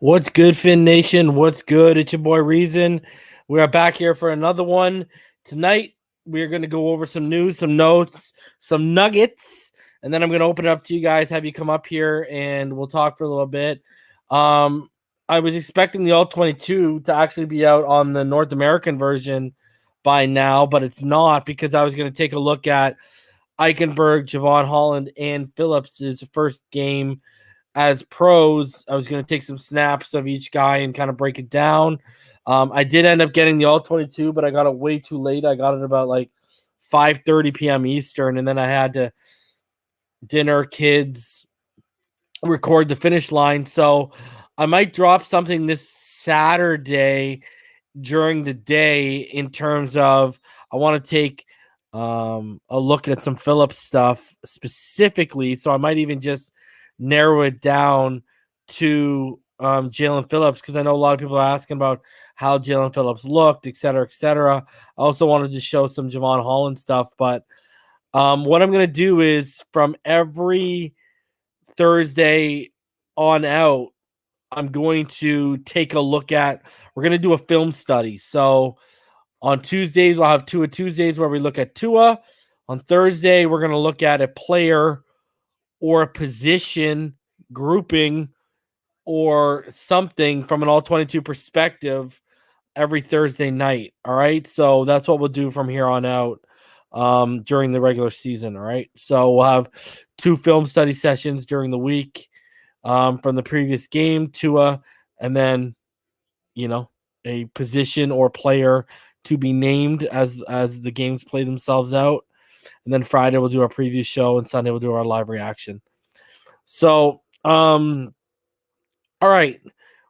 What's good, Fin Nation? What's good? It's your boy Reason. We are back here for another one. Tonight, we're going to go over some news, some notes, some nuggets, and then I'm going to open it up to you guys, have you come up here, and we'll talk for a little bit. I was expecting the All-22 to actually be out on the North American version by now, but it's not because I was going to take a look at Eichenberg, Javon Holland, and Phillips' first game as pros. I was going to take some snaps of each guy and kind of break it down. I did end up getting the All-22, but I got it way too late. I got it about like 5:30 p.m. Eastern, and then I had to dinner, kids, record the finish line. So I might drop something this Saturday during the day in terms of I want to take a look at some Phillips stuff specifically. So I might even just narrow it down to Jaelan Phillips, because I know a lot of people are asking about how Jaelan Phillips looked, et cetera, et cetera. I also wanted to show some Javon Holland stuff, but what I'm going to do is from every Thursday on out, I'm going to take a look at, we're going to do a film study. So on Tuesdays, we'll have Tua Tuesdays where we look at Tua. On Thursday, we're going to look at a player or a position grouping or something from an All-22 perspective every Thursday night. All right. So that's what we'll do from here on out during the regular season. All right. So we'll have 2 film study sessions during the week from the previous game, Tua, and then, a position or player to be named as the games play themselves out. And then Friday we'll do our preview show, and Sunday we'll do our live reaction. So, all right,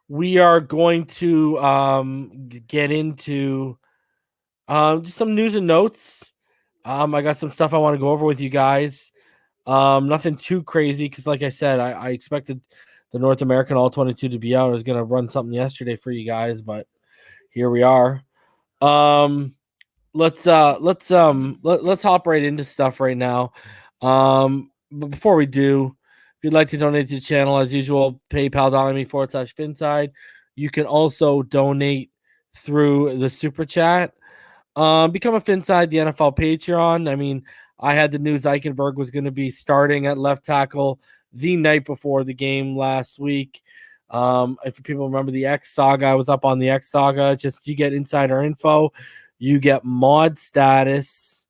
we are going to get into just some news and notes. I got some stuff I want to go over with you guys. Nothing too crazy because, like I said, I expected the North American All-22 to be out. I was going to run something yesterday for you guys, but here we are. Let's hop right into stuff right now. But before we do, if you'd like to donate to the channel, as usual, PayPal.me/Phinish. You can also donate through the Super Chat. Become a Phinside, the NFL Patreon. I mean, I had the news Eichenberg was going to be starting at left tackle the night before the game last week. If people remember the X Saga, I was up on the X Saga. Just you get insider info, you get mod status,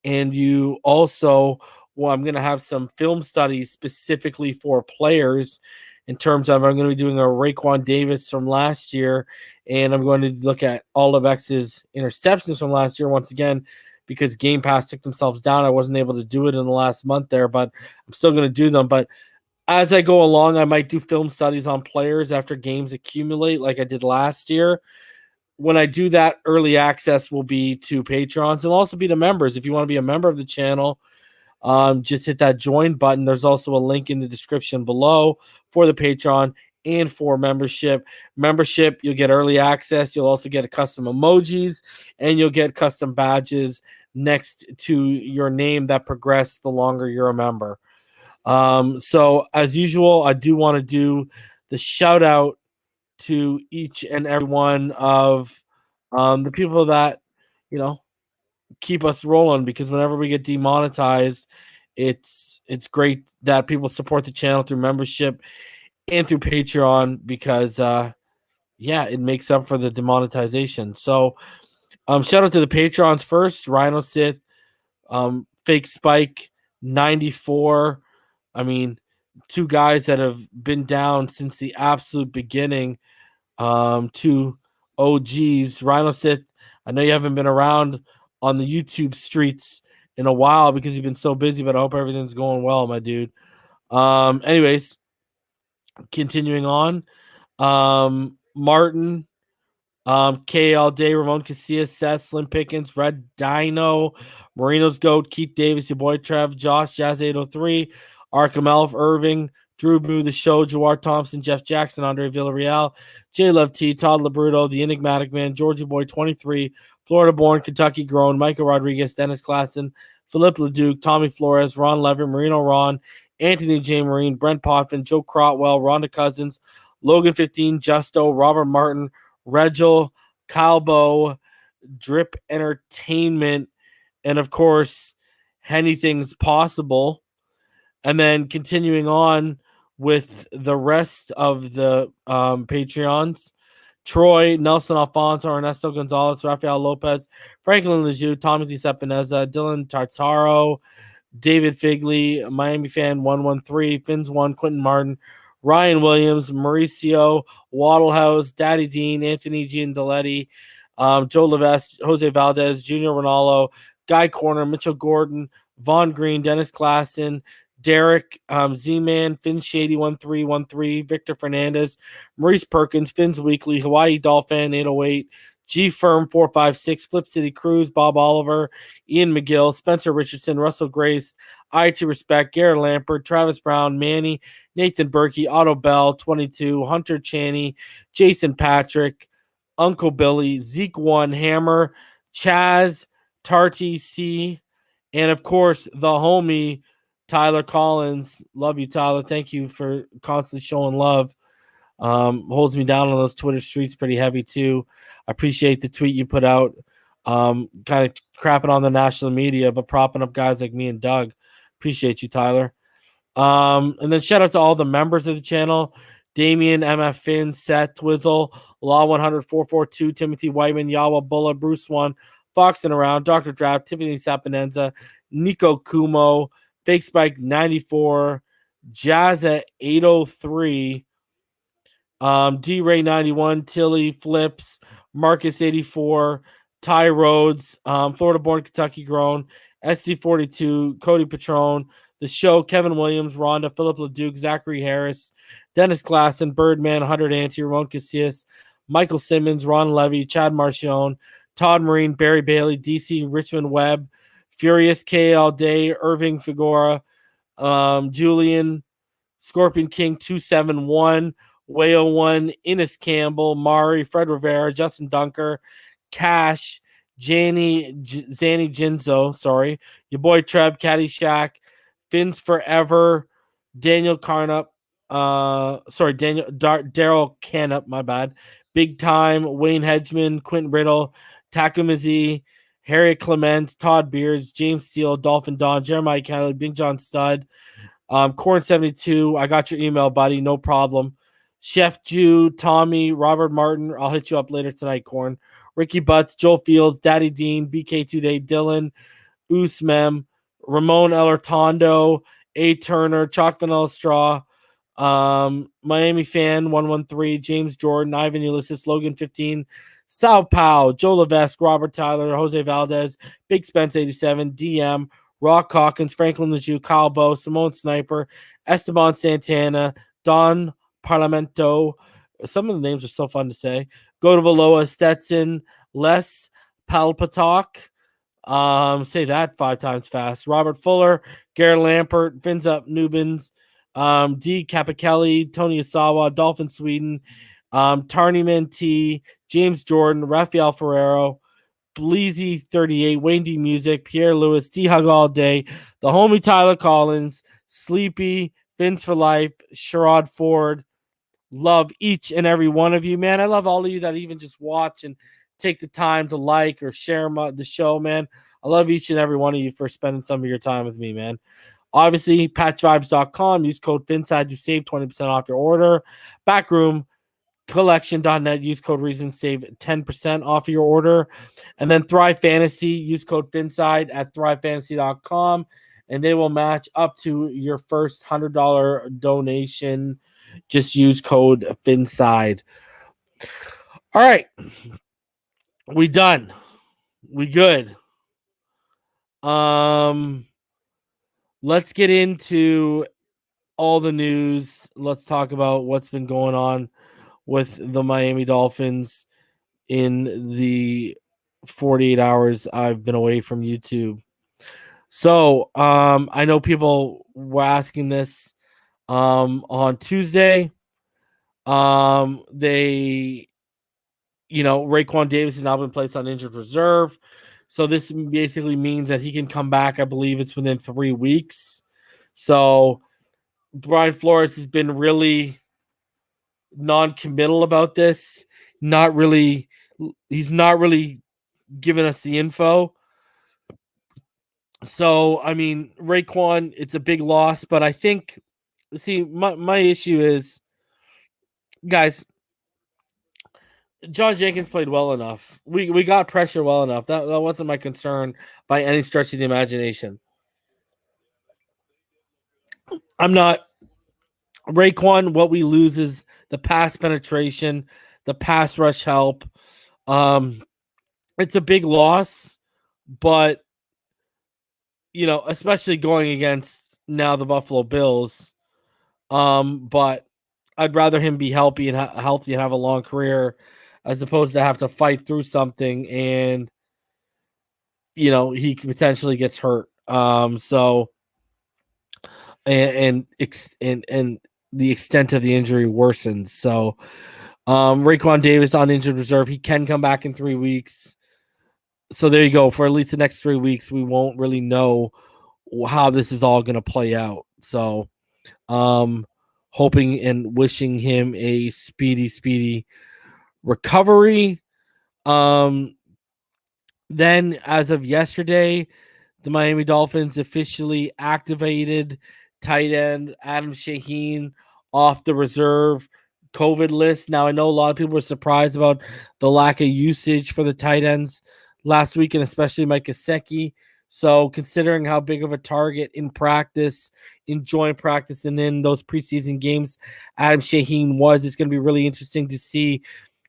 and you also, I'm going to have some film studies specifically for players in terms of I'm going to be doing a Raekwon Davis from last year, and I'm going to look at all of X's interceptions from last year once again, because Game Pass took themselves down. I wasn't able to do it in the last month there, but I'm still going to do them. But as I go along, I might do film studies on players after games accumulate like I did last year. When I do that, early access will be to patrons and also be to members. If you want to be a member of the channel, just hit that join button. There's also a link in the description below for the Patreon and for membership. Membership, you'll get early access. You'll also get custom emojis, and you'll get custom badges next to your name that progress the longer you're a member. So as usual, I do want to do the shout out to each and every one of the people that, keep us rolling, because whenever we get demonetized, it's great that people support the channel through membership and through Patreon, because it makes up for the demonetization. So shout out to the patrons first: Rhino Sith, Fake Spike 94. I mean, 2 guys that have been down since the absolute beginning. 2 OGs. Rhino Sith, I know you haven't been around on the YouTube streets in a while because you've been so busy, but I hope everything's going well, my dude. Anyways, continuing on. Martin, K all day, Ramon Casillas, Seth, Slim Pickens, Red Dino, Marino's Goat, Keith Davis, your boy Trev, Josh, Jazz 803, Arkham Elf, Irving, Drew Boo, The Show, Jawar Thompson, Jeff Jackson, Andre Villarreal, J Love T, Todd Labruto, The Enigmatic Man, Georgie Boy 23, Florida Born, Kentucky Grown, Michael Rodriguez, Dennis Klassen, Philip Leduc, Tommy Flores, Ron Levin, Marino Ron, Anthony J. Marine, Brent Potvin, Joe Crotwell, Rhonda Cousins, Logan 15, Justo, Robert Martin, Regil, Calbo, Drip Entertainment, and of course, Anything's Possible. And then continuing on with the rest of the Patreons. Troy, Nelson Alfonso, Ernesto Gonzalez, Rafael Lopez, Franklin Lejeune, Tommy Cepineza, Dylan Tartaro, David Figley, Miami Fan 113, Fins 1, Quentin Martin, Ryan Williams, Mauricio, Waddlehouse, Daddy Dean, Anthony Giandoletti, Joe Levesque, Jose Valdez, Junior Ronaldo, Guy Corner, Mitchell Gordon, Vaughn Green, Dennis Klassen, Derek, Z-Man, Finn Shady 1313, Victor Fernandez, Maurice Perkins, Finn's Weekly, Hawaii Dolphin 808, G Firm 456, Flip City Cruise, Bob Oliver, Ian McGill, Spencer Richardson, Russell Grace, IT Respect, Garrett Lampert, Travis Brown, Manny, Nathan Berkey, Otto Bell 22, Hunter Chaney, Jason Patrick, Uncle Billy, Zeke One, Hammer, Chaz, Tarty C, and of course the homie Tyler Collins. Love you, Tyler. Thank you for constantly showing love. Holds me down on those Twitter streets pretty heavy too. I appreciate the tweet you put out. Kind of crapping on the national media, but propping up guys like me and Doug. Appreciate you, Tyler. And then shout out to all the members of the channel. Damian, MF Finn, Seth, Twizzle, Law 100, 442, Timothy Whiteman, Yawa Bulla, Bruce One, Foxton Around, Dr. Draft, Tiffany Sapinenza, Nico Kumo, Fake Spike 94, Jazz at 803, D Ray 91, Tilly Flips, Marcus 84, Ty Rhodes, Florida born, Kentucky grown, SC 42, Cody Patron, The Show, Kevin Williams, Rhonda, Philip LeDuc, Zachary Harris, Dennis Glassen, Birdman, 100 Ante, Ramon Casillas, Michael Simmons, Ron Levy, Chad Marcion, Todd Marine, Barry Bailey, DC, Richmond Webb, Furious K all day, Irving Figura, Julian, Scorpion King 271, Wayo 1, Innes Campbell, Mari, Fred Rivera, Justin Dunker, Cash, Zanny Jinzo, sorry, your boy Trev, Caddyshack, Fins Forever, Daniel Carnup, Daryl Canup, my bad, Big Time, Wayne Hedgeman, Quentin Riddle, Takamizi, Harriet Clements, Todd Beards, James Steele, Dolphin Don, Jeremiah Kennedy, Big John Stud, Corn 72, I got your email, buddy, no problem. Chef Jew, Tommy, Robert Martin, I'll hit you up later tonight, Corn. Ricky Butts, Joel Fields, Daddy Dean, BK Today, Dylan, Usmem, Ramon Ellertondo, A. Turner, Chalk Vanilla Straw, Miami Fan 113, James Jordan, Ivan Ulysses, Logan 15, Sao Paulo, Joe Levesque, Robert Tyler, Jose Valdez, Big Spence 87, DM, Rock Hawkins, Franklin Lejeune, Kyle Bow, Simone Sniper, Esteban Santana, Don Parlamento. Some of the names are so fun to say. Go to Valoa, Stetson, Les Palpatok. Say that 5 times fast. Robert Fuller, Garrett Lampert, Fins Up Nubins, D. Capichelli, Tony Asawa, Dolphin Sweden, Tarnyman T, James Jordan, Rafael Ferrero, Bleezy 38, Wayne D Music, Pierre Lewis, D Hug All Day, the homie Tyler Collins, Sleepy, Fins for Life, Sherrod Ford. Love each and every one of you, man. I love all of you that even just watch and take the time to like or share the show, man. I love each and every one of you for spending some of your time with me, man. Obviously, patchvibes.com. Use code Phinside. You save 20% off your order. Backroomcollection.net. Use code Reason. Save 10% off your order. And then Thrive Fantasy. Use code Phinside at thrivefantasy.com. And they will match up to your first $100 donation. Just use code Phinside. All right. We done. We good. Let's get into all the news. Let's talk about what's been going on with the Miami Dolphins in the 48 hours I've been away from YouTube. So, I know people were asking this on Tuesday. Raekwon Davis has now been placed on injured reserve. So this basically means that he can come back. I believe it's within 3 weeks. So Brian Flores has been really non-committal about this. He's not really giving us the info. So, I mean, Raekwon, it's a big loss, but I think, see, my issue is, guys, John Jenkins played well enough. We got pressure well enough. That wasn't my concern by any stretch of the imagination. I'm not Raekwon. What we lose is the pass penetration, the pass rush help. It's a big loss, but especially going against now the Buffalo Bills. But I'd rather him be healthy and healthy and have a long career, as opposed to have to fight through something and he potentially gets hurt. So and the extent of the injury worsens. So Raekwon Davis on injured reserve. He can come back in 3 weeks. So there you go. For at least the next 3 weeks, we won't really know how this is all going to play out. So hoping and wishing him a speedy recovery. Then, as of yesterday, the Miami Dolphins officially activated tight end Adam Shaheen off the reserve COVID list. Now, I know a lot of people were surprised about the lack of usage for the tight ends last week, and especially Mike Gesicki. So, considering how big of a target in practice, in joint practice, and in those preseason games Adam Shaheen was, it's going to be really interesting to see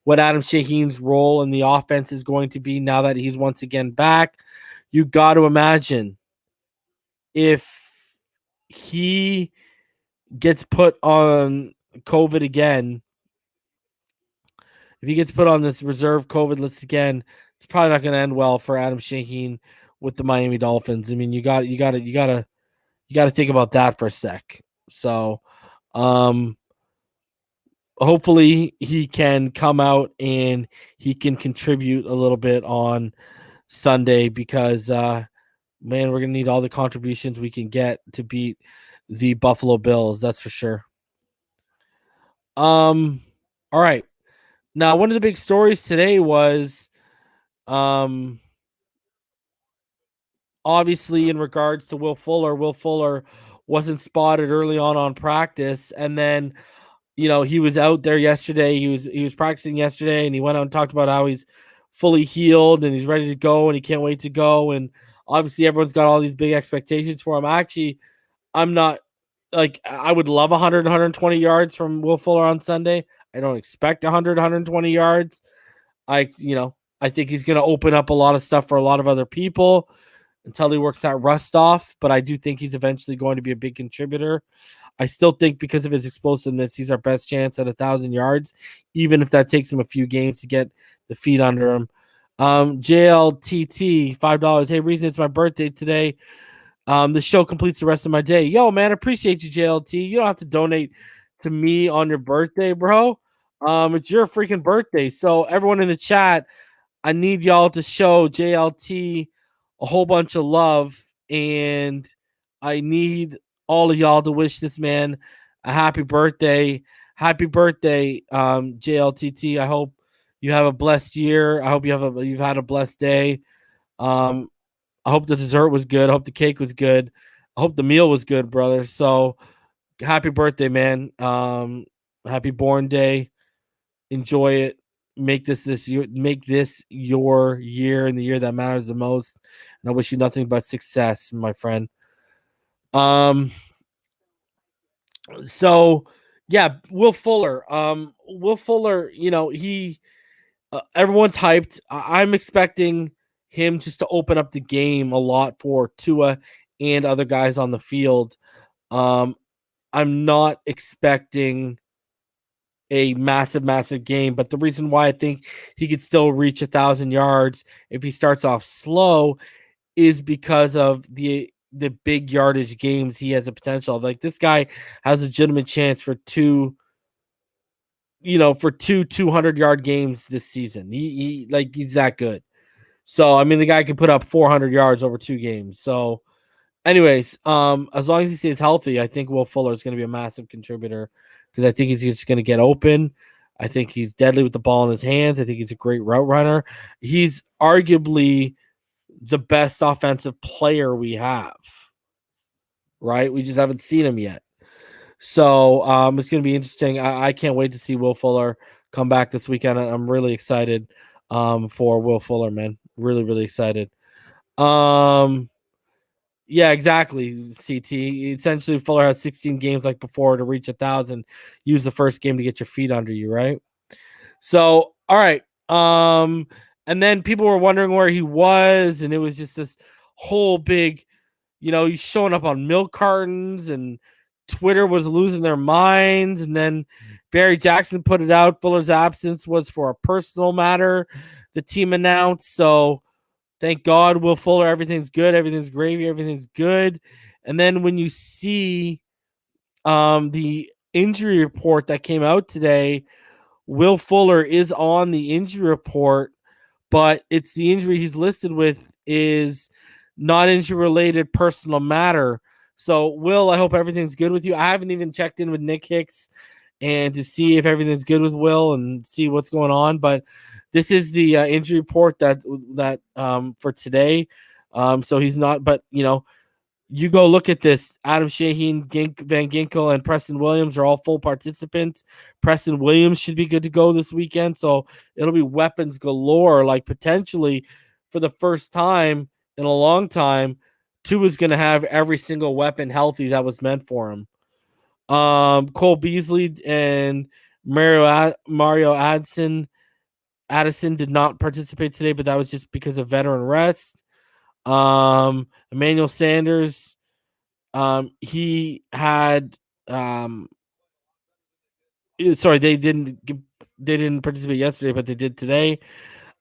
what Adam Shaheen's role in the offense is going to be now that he's once again back. You got to imagine if he gets put on COVID again, if he gets put on this reserve COVID list again, it's probably not going to end well for Adam Shaheen with the Miami Dolphins. I mean, you got to think about that for a sec. So, hopefully he can come out and he can contribute a little bit on Sunday, because man, we're gonna need all the contributions we can get to beat the Buffalo Bills. That's for sure. All right. Now, one of the big stories today was obviously in regards to Will Fuller. Will Fuller wasn't spotted early on practice, and then he was out there yesterday. He was practicing yesterday, and he went out and talked about how he's fully healed and he's ready to go and he can't wait to go. And obviously everyone's got all these big expectations for him. I'm not, like, I would love 100, 120 yards from Will Fuller on Sunday. I don't expect 100, 120 yards. I think he's going to open up a lot of stuff for a lot of other people until he works that rust off. But I do think he's eventually going to be a big contributor. I still think because of his explosiveness, he's our best chance at 1,000 yards, even if that takes him a few games to get the feet under him. JLTT, $5. Hey, reason it's my birthday today. The show completes the rest of my day. Yo, man, appreciate you, JLT. You don't have to donate to me on your birthday, bro. It's your freaking birthday. So everyone in the chat, I need y'all to show JLT a whole bunch of love, and I need all of y'all to wish this man a happy birthday. Happy birthday, JLTT. I hope you have a blessed year. I hope you've had a blessed day. I hope the dessert was good. I hope the cake was good. I hope the meal was good, brother. So happy birthday, man. Happy born day. Enjoy it. Make this your year and the year that matters the most. And I wish you nothing but success, my friend. So yeah, Will Fuller. Will Fuller, he everyone's hyped. I'm expecting him just to open up the game a lot for Tua and other guys on the field. I'm not expecting a massive game, but the reason why I think he could still reach 1,000 yards if he starts off slow is because of the big yardage games he has a potential of. Like, this guy has a legitimate chance for two 200-yard games this season. He's that good. So, I mean, the guy can put up 400 yards over 2 games. So, anyways, as long as he stays healthy, I think Will Fuller is going to be a massive contributor because I think he's just going to get open. I think he's deadly with the ball in his hands. I think he's a great route runner. He's arguably the best offensive player we have, right? We just haven't seen him yet. So it's going to be interesting. I can't wait to see Will Fuller come back this weekend. I'm really excited for Will Fuller, man. Really, really excited. Yeah, exactly, CT. Essentially, Fuller has 16 games like before to reach 1,000. Use the first game to get your feet under you, right? So, all right. And then people were wondering where he was, and it was just this whole big, he's showing up on milk cartons, and Twitter was losing their minds. And then Barry Jackson put it out. Fuller's absence was for a personal matter, the team announced. So thank God, Will Fuller, everything's good, everything's gravy, everything's good. And then when you see the injury report that came out today, Will Fuller is on the injury report, but it's the injury he's listed with is not injury related, personal matter. So, Will, I hope everything's good with you. I haven't even checked in with Nick Hicks and to see if everything's good with Will and see what's going on. But this is the injury report that for today. So he's not, but you go look at this. Adam Shaheen, Van Ginkel, and Preston Williams are all full participants. Preston Williams should be good to go this weekend. So it'll be weapons galore. Like potentially for the first time in a long time, Tua is going to have every single weapon healthy that was meant for him. Cole Beasley and Mario Addison did not participate today, but that was just because of veteran rest. Emmanuel Sanders, he had sorry, they didn't participate yesterday, but they did today.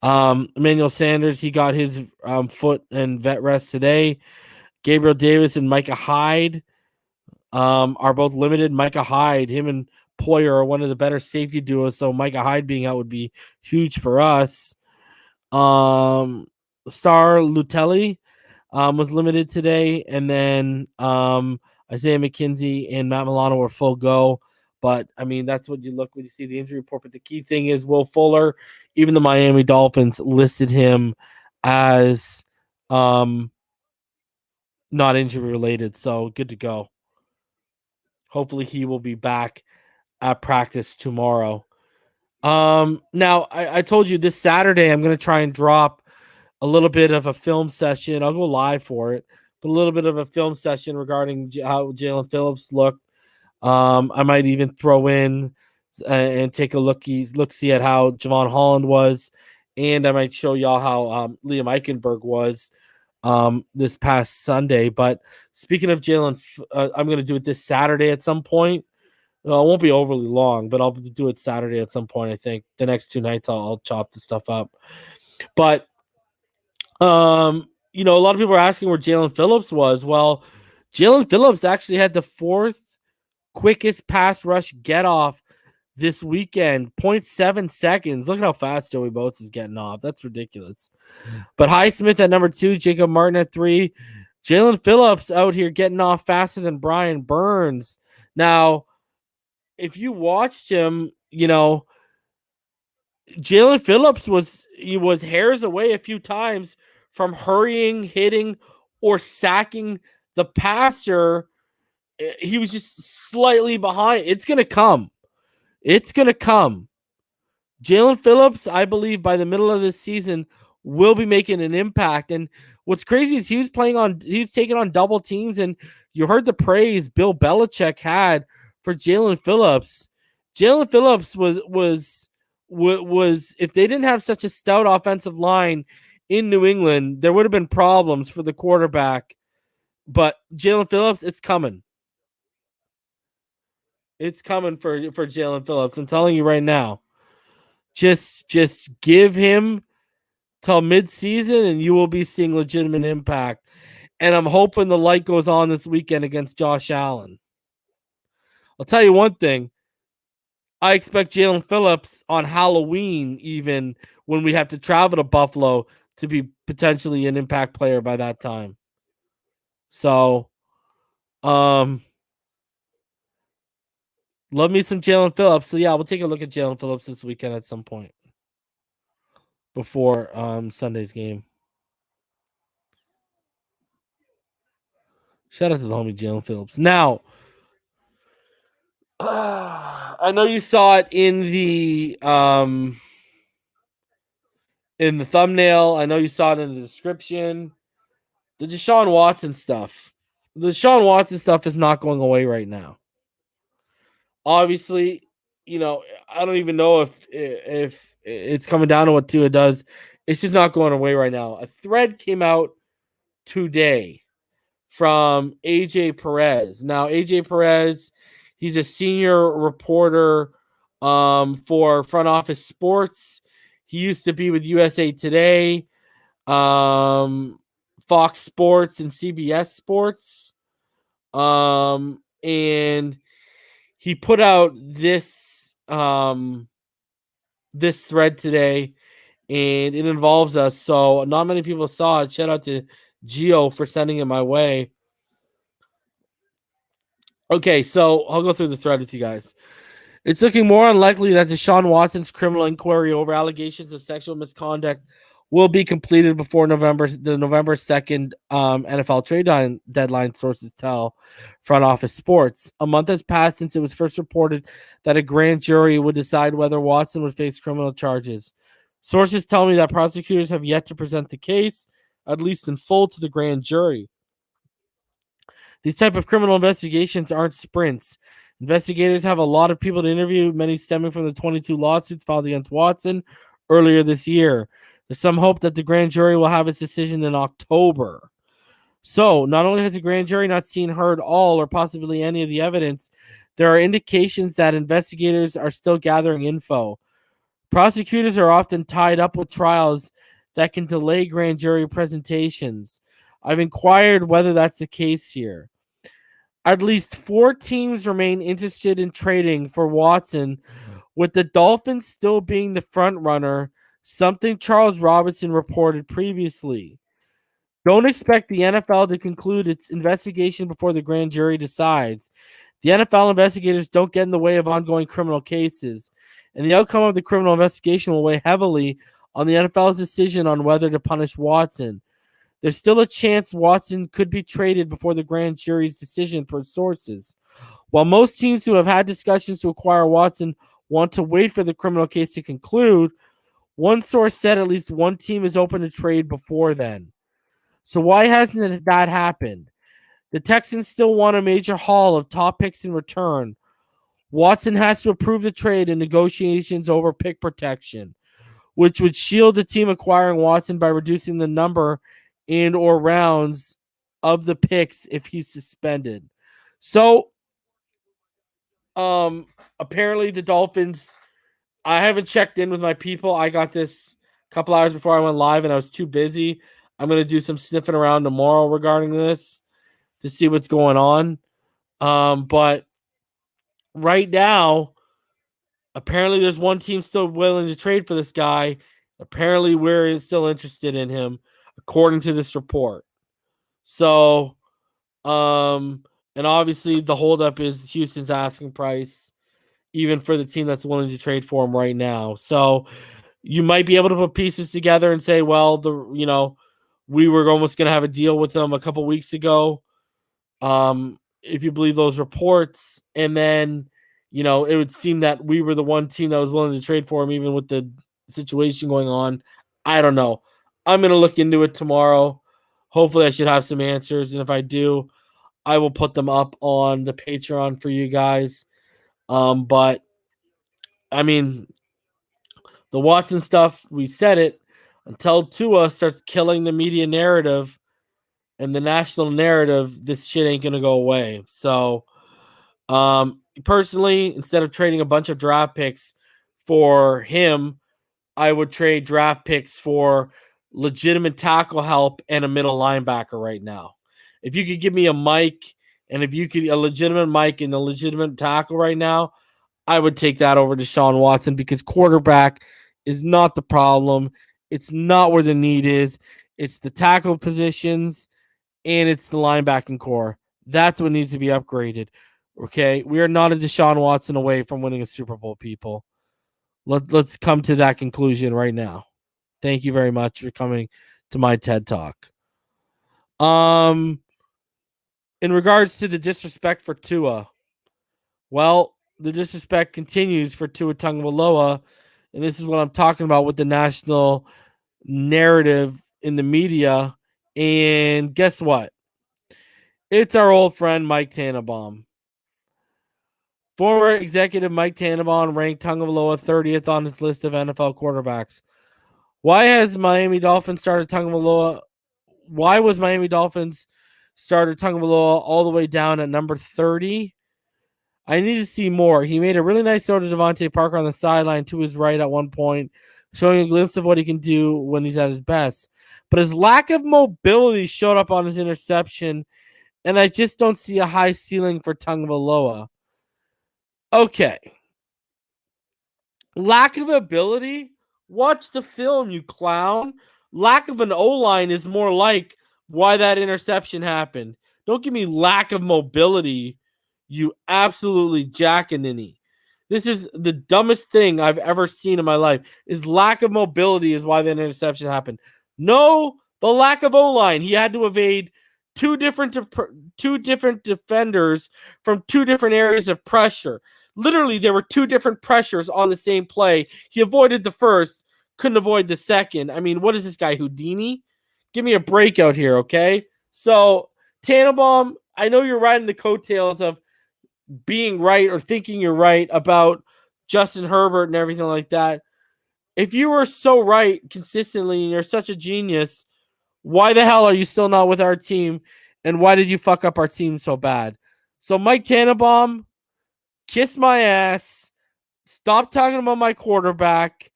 Emmanuel Sanders, he got his foot and vet rest today. Gabriel Davis and Micah Hyde are both limited. Micah Hyde, him and Poyer are one of the better safety duos, so Micah Hyde being out would be huge for us. Star Lutelli was limited today, and then Isaiah McKenzie and Matt Milano were full go. But I mean, that's what you look when you see the injury report. But the key thing is Will Fuller. Even the Miami Dolphins listed him as not injury related, so good to go. Hopefully, he will be back at practice tomorrow. Now I told you this Saturday I'm going to try and drop a little bit of a film session. I'll go live for it, but a little bit of a film session regarding how Jaelan Phillips looked. I might even throw in and take a look see at how Javon Holland was, and I might show y'all how Liam Eichenberg was this past Sunday. But speaking of Jaelan, I'm going to do it this Saturday at some point. Well, it won't be overly long, but I'll do it Saturday at some point. I think the next 2 nights I'll chop the stuff up. But a lot of people are asking where Jaelan Phillips was. Well, Jaelan Phillips actually had the 4th quickest pass rush get off this weekend, 0.7 seconds. Look how fast Joey Bosa is getting off. That's ridiculous. But Highsmith at number 2, Jacob Martin at 3. Jaelan Phillips out here getting off faster than Brian Burns. Now, if you watched him, Jaelan Phillips was hairs away a few times from hurrying, hitting, or sacking the passer. He was just slightly behind. It's going to come. Jaelan Phillips, I believe, by the middle of this season, will be making an impact. And what's crazy is he was taking on double teams, and you heard the praise Bill Belichick had for Jaelan Phillips. Jaelan Phillips was if they didn't have such a stout offensive line in New England, there would have been problems for the quarterback. But Jaelan Phillips, it's coming. It's coming for Jaelan Phillips. I'm telling you right now. Just give him till mid-season, and you will be seeing legitimate impact. And I'm hoping the light goes on this weekend against Josh Allen. I'll tell you one thing. I expect Jaelan Phillips on Halloween, even when we have to travel to Buffalo, to be potentially an impact player by that time. So, Love me some Jaelan Phillips. So yeah, we'll take a look at Jaelan Phillips this weekend at some point before Sunday's game. Shout out to the homie Jaelan Phillips. Now, I know you saw it in the thumbnail. I know you saw it in the description. The Deshaun Watson stuff. The Deshaun Watson stuff is not going away right now. Obviously, I don't even know if it's coming down to what Tua does. It's just not going away right now. A thread came out today from AJ Perez. Now, AJ Perez, he's a senior reporter for Front Office Sports. He used to be with USA Today, Fox Sports, and CBS Sports. And he put out this this thread today, and it involves us. So not many people saw it. Shout out to Gio for sending it my way. Okay, so I'll go through the thread with you guys. It's looking more unlikely that Deshaun Watson's criminal inquiry over allegations of sexual misconduct will be completed before the November 2nd NFL trade deadline, sources tell Front Office Sports. A month has passed since it was first reported that a grand jury would decide whether Watson would face criminal charges. Sources tell me that prosecutors have yet to present the case, at least in full, to the grand jury. These type of criminal investigations aren't sprints. Investigators have a lot of people to interview, many stemming from the 22 lawsuits filed against Watson earlier this year. There's some hope that the grand jury will have its decision in October. So, not only has the grand jury not seen, heard all, or possibly any of the evidence, there are indications that investigators are still gathering info. Prosecutors are often tied up with trials that can delay grand jury presentations. I've inquired whether that's the case here. At least 4 teams remain interested in trading for Watson, with the Dolphins still being the front runner, something Charles Robinson reported previously. Don't expect the NFL to conclude its investigation before the grand jury decides. The NFL investigators don't get in the way of ongoing criminal cases, and the outcome of the criminal investigation will weigh heavily on the NFL's decision on whether to punish Watson. There's still a chance Watson could be traded before the grand jury's decision, per sources. While most teams who have had discussions to acquire Watson want to wait for the criminal case to conclude, one source said at least one team is open to trade before then. So why hasn't that happened? The Texans still want a major haul of top picks in return. Watson has to approve the trade in negotiations over pick protection, which would shield the team acquiring Watson by reducing the number and or rounds of the picks if he's suspended. So, apparently the Dolphins, I haven't checked in with my people. I got this a couple hours before I went live and I was too busy. I'm going to do some sniffing around tomorrow regarding this to see what's going on. But right now, apparently there's one team still willing to trade for this guy. Apparently we're still interested in him, according to this report. So, and obviously the holdup is Houston's asking price, even for the team that's willing to trade for him right now. So you might be able to put pieces together and say, well, we were almost going to have a deal with them a couple weeks ago. If you believe those reports, and then, it would seem that we were the one team that was willing to trade for him, even with the situation going on. I don't know. I'm going to look into it tomorrow. Hopefully I should have some answers. And if I do, I will put them up on the Patreon for you guys. But I mean, the Watson stuff, we said it, until Tua starts killing the media narrative and the national narrative, this shit ain't going to go away. So, personally, instead of trading a bunch of draft picks for him, I would trade draft picks for legitimate tackle help and a middle linebacker right now. If you could give me a Mike, and if you could a legitimate Mike and a legitimate tackle right now, I would take that over to Deshaun Watson, because quarterback is not the problem. It's not where the need is. It's the tackle positions and it's the linebacking core. That's what needs to be upgraded. Okay, we are not a Deshaun Watson away from winning a Super Bowl, people. Let's come to that conclusion right now. Thank you very much for coming to my TED Talk. In regards to the disrespect for Tua, well, the disrespect continues for Tua Tagovailoa, and this is what I'm talking about with the national narrative in the media. And guess what? It's our old friend Mike Tannenbaum. Former executive Mike Tannenbaum ranked Tagovailoa 30th on his list of NFL quarterbacks. Why has Miami Dolphins started Tagovailoa? Why was Miami Dolphins starter Tagovailoa all the way down at number 30? I need to see more. He made a really nice throw to Devontae Parker on the sideline to his right at one point, showing a glimpse of what he can do when he's at his best. But his lack of mobility showed up on his interception, and I just don't see a high ceiling for Tagovailoa. Okay. Lack of ability? Watch the film, you clown. Lack of an O-line is more like why that interception happened. Don't give me lack of mobility, you absolutely jackaninny. This is the dumbest thing I've ever seen in my life. Is lack of mobility is why that interception happened. No, the lack of O-line. He had to evade two different defenders from two different areas of pressure. Literally, there were two different pressures on the same play. He avoided the first, couldn't avoid the second. I mean, what is this guy, Houdini? Give me a breakout here, okay? So, Tannenbaum, I know you're riding the coattails of being right or thinking you're right about Justin Herbert and everything like that. If you were so right consistently and you're such a genius, why the hell are you still not with our team? And why did you fuck up our team so bad? So, Mike Tannenbaum, kiss my ass. Stop talking about my quarterback.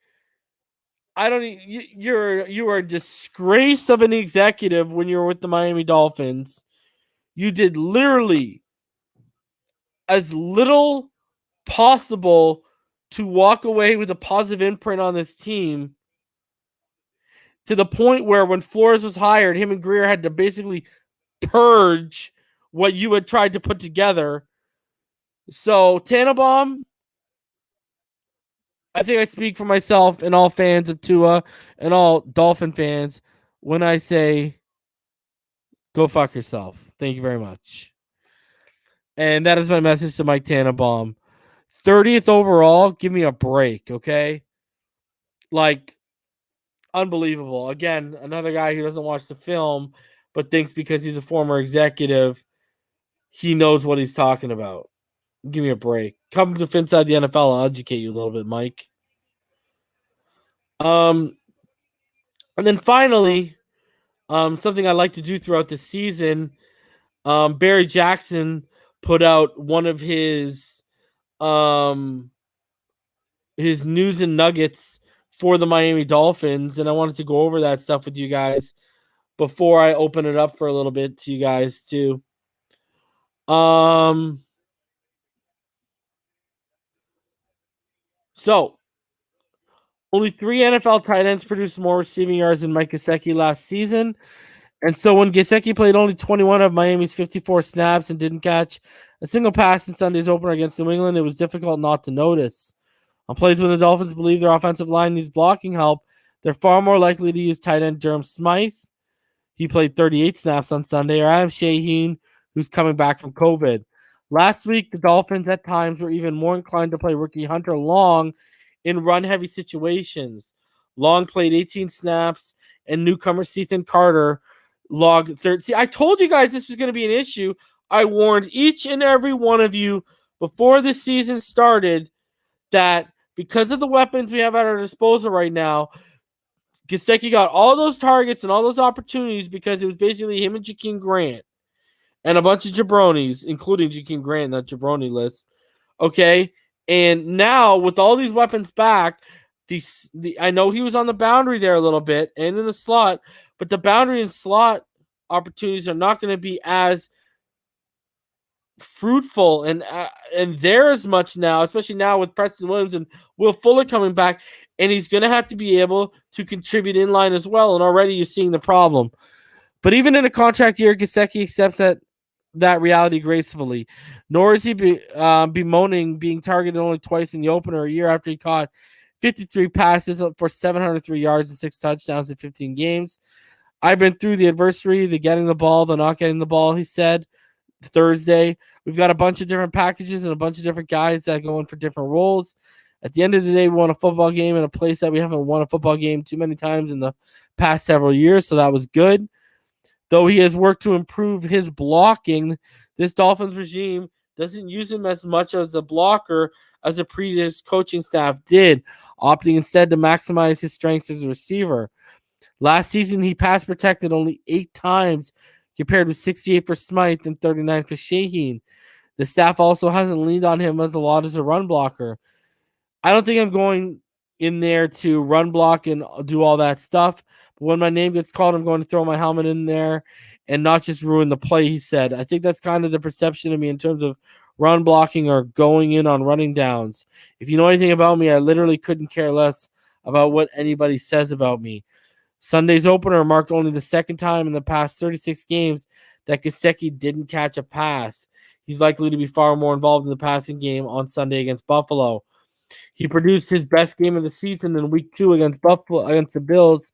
I don't. You are a disgrace of an executive when you were with the Miami Dolphins. You did literally as little possible to walk away with a positive imprint on this team, to the point where when Flores was hired, him and Greer had to basically purge what you had tried to put together. So, Tannenbaum, I think I speak for myself and all fans of Tua and all Dolphin fans when I say, go fuck yourself. Thank you very much. And that is my message to Mike Tannenbaum. 30th overall, give me a break, okay? Like, unbelievable. Again, another guy who doesn't watch the film, but thinks because he's a former executive, he knows what he's talking about. Give me a break. Come to Phinside the NFL. I'll educate you a little bit, Mike. And then finally, something I like to do throughout the season, Barry Jackson put out one of his news and nuggets for the Miami Dolphins, and I wanted to go over that stuff with you guys before I open it up for a little bit to you guys too. So only 3 NFL tight ends produced more receiving yards than Mike Gesicki last season. And so when Gesicki played only 21 of Miami's 54 snaps and didn't catch a single pass in Sunday's opener against New England, it was difficult not to notice. On plays when the Dolphins believe their offensive line needs blocking help, they're far more likely to use tight end Durham Smythe. He played 38 snaps on Sunday, or Adam Shaheen, who's coming back from COVID. Last week, the Dolphins at times were even more inclined to play rookie Hunter Long in run-heavy situations. Long played 18 snaps, and newcomer Ethan Carter logged 30. See, I told you guys this was going to be an issue. I warned each and every one of you before the season started that because of the weapons we have at our disposal right now, Gesicki got all those targets and all those opportunities because it was basically him and Jakeem Grant and a bunch of jabronis, including Jakeem Grant in that jabroni list. Okay, and now with all these weapons back, I know he was on the boundary there a little bit and in the slot, but the boundary and slot opportunities are not going to be as fruitful and there as much now, especially now with Preston Williams and Will Fuller coming back, and he's going to have to be able to contribute in line as well. And already you're seeing the problem. But even in a contract year, Gesicki accepts that that reality gracefully. Nor is he bemoaning being targeted only twice in the opener a year after he caught 53 passes for 703 yards and 6 touchdowns in 15 games. I've been through the adversity, the getting the ball, the not getting the ball, he said Thursday. We've got a bunch of different packages and a bunch of different guys that go in for different roles. At the end of the day, we won a football game in a place that we haven't won a football game too many times in the past several years, so that was good. Though he has worked to improve his blocking, this Dolphins regime doesn't use him as much as a blocker as the previous coaching staff did, opting instead to maximize his strengths as a receiver. Last season, he pass protected only 8 times, compared with 68 for Smythe and 39 for Shaheen. The staff also hasn't leaned on him as a lot as a run blocker. I don't think I'm going in there to run block and do all that stuff. But when my name gets called, I'm going to throw my helmet in there and not just ruin the play, he said. I think that's kind of the perception of me in terms of run blocking or going in on running downs. If you know anything about me, I literally couldn't care less about what anybody says about me. Sunday's opener marked only the second time in the past 36 games that Gesicki didn't catch a pass. He's likely to be far more involved in the passing game on Sunday against Buffalo. He produced his best game of the season in Week 2 against the Bills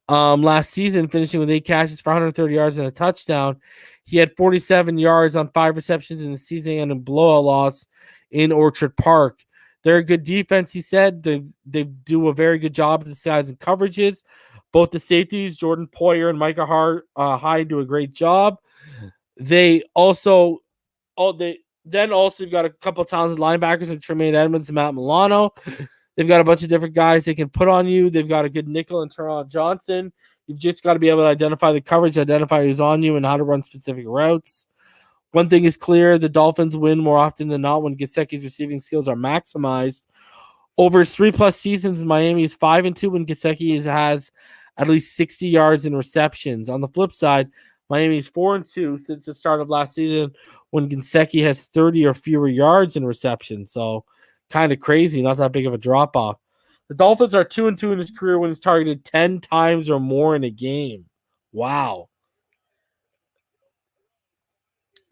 last season, finishing with 8 catches for 130 yards and a touchdown. He had 47 yards on 5 receptions in the season and a blowout loss in Orchard Park. They're a good defense, he said. They do a very good job of disguising coverages. Both the safeties, Jordan Poyer and Micah Hyde, do a great job. They also got a couple of talented linebackers in Tremaine Edmonds and Matt Milano. They've got a bunch of different guys they can put on you. They've got a good nickel in Teron Johnson. You've just got to be able to identify the coverage, identify who's on you, and how to run specific routes. One thing is clear, the Dolphins win more often than not when Gesicki's receiving skills are maximized. Over his 3+ seasons, Miami is 5-2 when Gesicki has at least 60 yards in receptions. On the flip side, Miami is 4-2 since the start of last season when Gesicki has 30 or fewer yards in receptions. So kind of crazy, not that big of a drop-off. The Dolphins are 2-2 in his career when he's targeted 10 times or more in a game. Wow.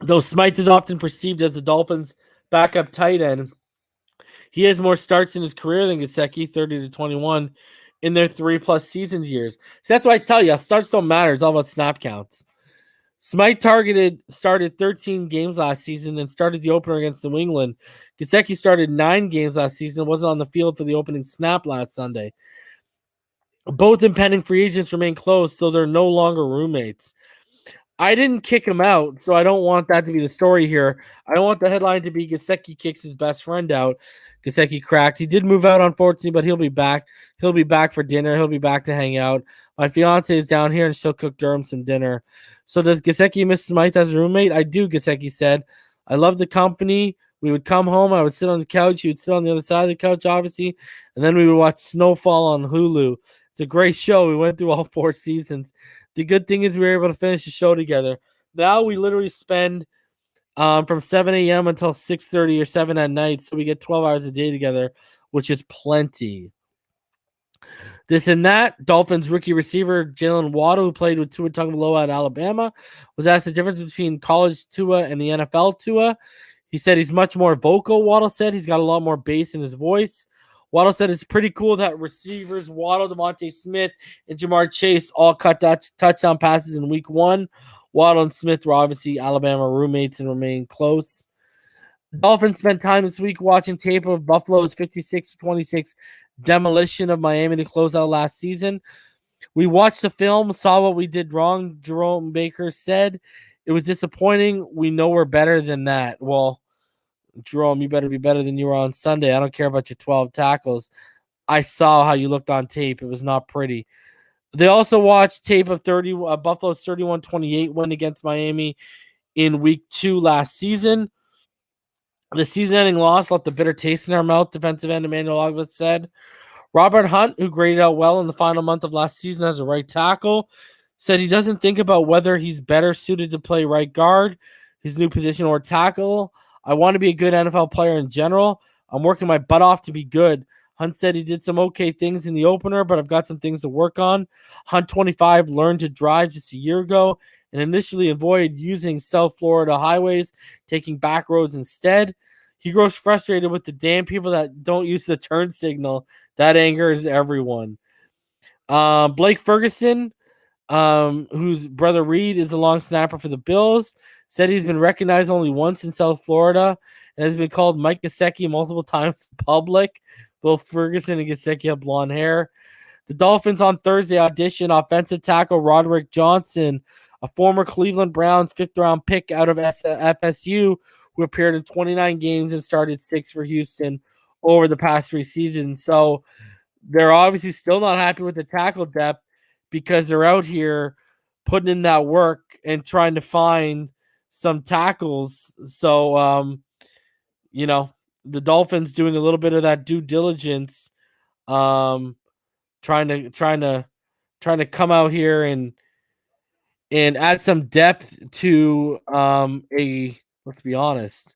Though Smythe is often perceived as the Dolphins' backup tight end, he has more starts in his career than Gesicki, 30-21, in their 3+ seasons years. So that's why I tell you, starts don't matter. It's all about snap counts. Smythe started 13 games last season and started the opener against New England. Gesicki started 9 games last season and wasn't on the field for the opening snap last Sunday. Both impending free agents remain close, so they're no longer roommates. I didn't kick him out, so I don't want that to be the story here. I don't want the headline to be Gesicki kicks his best friend out. Gesicki cracked. He did move out, unfortunately, but he'll be back. He'll be back for dinner. He'll be back to hang out. My fiance is down here, and she'll cook Durham some dinner. So does Gesicki miss Smythe as a roommate? I do, Gesicki said. I love the company. We would come home. I would sit on the couch. He would sit on the other side of the couch, obviously, and then we would watch Snowfall on Hulu. It's a great show. We went through all 4 seasons. The good thing is we were able to finish the show together. Now we literally spend from 7 a.m. until 6:30 or 7 at night, so we get 12 hours a day together, which is plenty. This and that, Dolphins rookie receiver Jaelan, who played with Tua Tagovailoa at Alabama, was asked the difference between college Tua and the NFL Tua. He said he's much more vocal, Waddle said. He's got a lot more bass in his voice. Waddle said it's pretty cool that receivers Waddle, Devontae Smith, and Jamar Chase all cut touchdown passes in Week 1. Waddle and Smith were obviously Alabama roommates and remain close. Dolphins spent time this week watching tape of Buffalo's 56-26 demolition of Miami to close out last season. We watched the film, saw what we did wrong, Jerome Baker said. It was disappointing. We know we're better than that. Well, Jerome, you better be better than you were on Sunday. I don't care about your 12 tackles. I saw how you looked on tape. It was not pretty. They also watched tape of Buffalo's 31-28 win against Miami in Week 2 last season. The season-ending loss left a bitter taste in our mouth, defensive end Emmanuel Ogbah said. Robert Hunt, who graded out well in the final month of last season as a right tackle, said he doesn't think about whether he's better suited to play right guard, his new position, or tackle. I want to be a good NFL player in general. I'm working my butt off to be good. Hunt said he did some okay things in the opener, but I've got some things to work on. Hunt, 25, learned to drive just a year ago and initially avoid using South Florida highways, taking back roads instead. He grows frustrated with the damn people that don't use the turn signal. That angers everyone. Blake Ferguson, whose brother Reed is the long snapper for the Bills, said he's been recognized only once in South Florida and has been called Mike Gesicki multiple times in public. Both Ferguson and Gesicki have blonde hair. The Dolphins on Thursday auditioned offensive tackle Roderick Johnson, a former Cleveland Browns fifth-round pick out of FSU, who appeared in 29 games and started 6 for Houston over the past 3 seasons. So they're obviously still not happy with the tackle depth because they're out here putting in that work and trying to find some tackles. So, the Dolphins doing a little bit of that due diligence, trying to come out here and add some depth to let's be honest,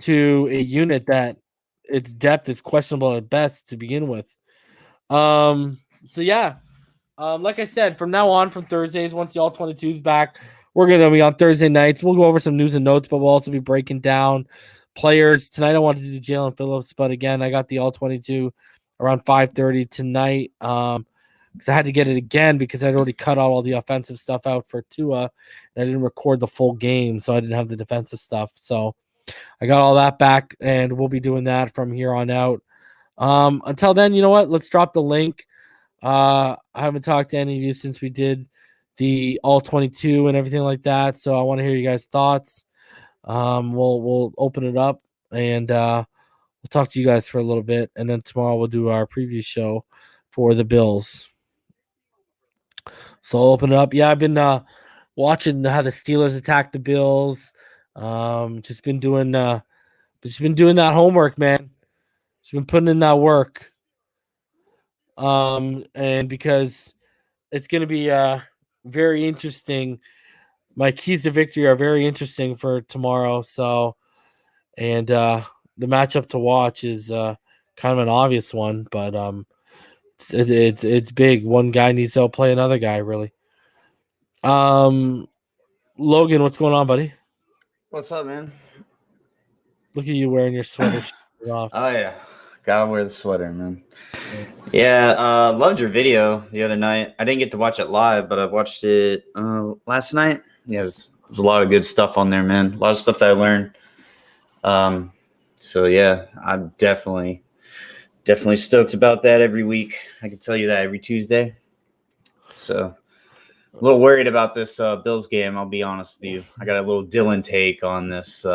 to a unit that its depth is questionable at best to begin with. Like I said, from now on, from Thursdays, once the All 22 is back, we're going to be on Thursday nights. We'll go over some news and notes, but we'll also be breaking down players. Tonight I wanted to do Jaelan Phillips, but again, I got the All 22 around 5:30 tonight because I had to get it again because I'd already cut out all the offensive stuff out for Tua, and I didn't record the full game, so I didn't have the defensive stuff. So I got all that back, and we'll be doing that from here on out. Until then, you know what? Let's drop the link. I haven't talked to any of you since we did the All 22 and everything like that, so I want to hear you guys' thoughts. We'll open it up and we'll talk to you guys for a little bit, and then tomorrow we'll do our preview show for the Bills. So I'll open it up. Yeah, I've been watching how the Steelers attack the Bills. Just been doing that homework, man. Just been putting in that work. And because it's going to be very interesting. My keys to victory are very interesting for tomorrow. So, and the matchup to watch is kind of an obvious one, but it's big. One guy needs to outplay another guy, really. Logan, what's going on, buddy? What's up, man? Look at you wearing your sweater. Off. Oh yeah, gotta wear the sweater, man. Yeah, loved your video the other night. I didn't get to watch it live, but I watched it last night. Yeah, there's a lot of good stuff on there, man. A lot of stuff that I learned. So yeah, I'm definitely stoked about that every week. I can tell you that every Tuesday. So a little worried about this Bills game. I'll be honest with you. I got a little Dylan take on this.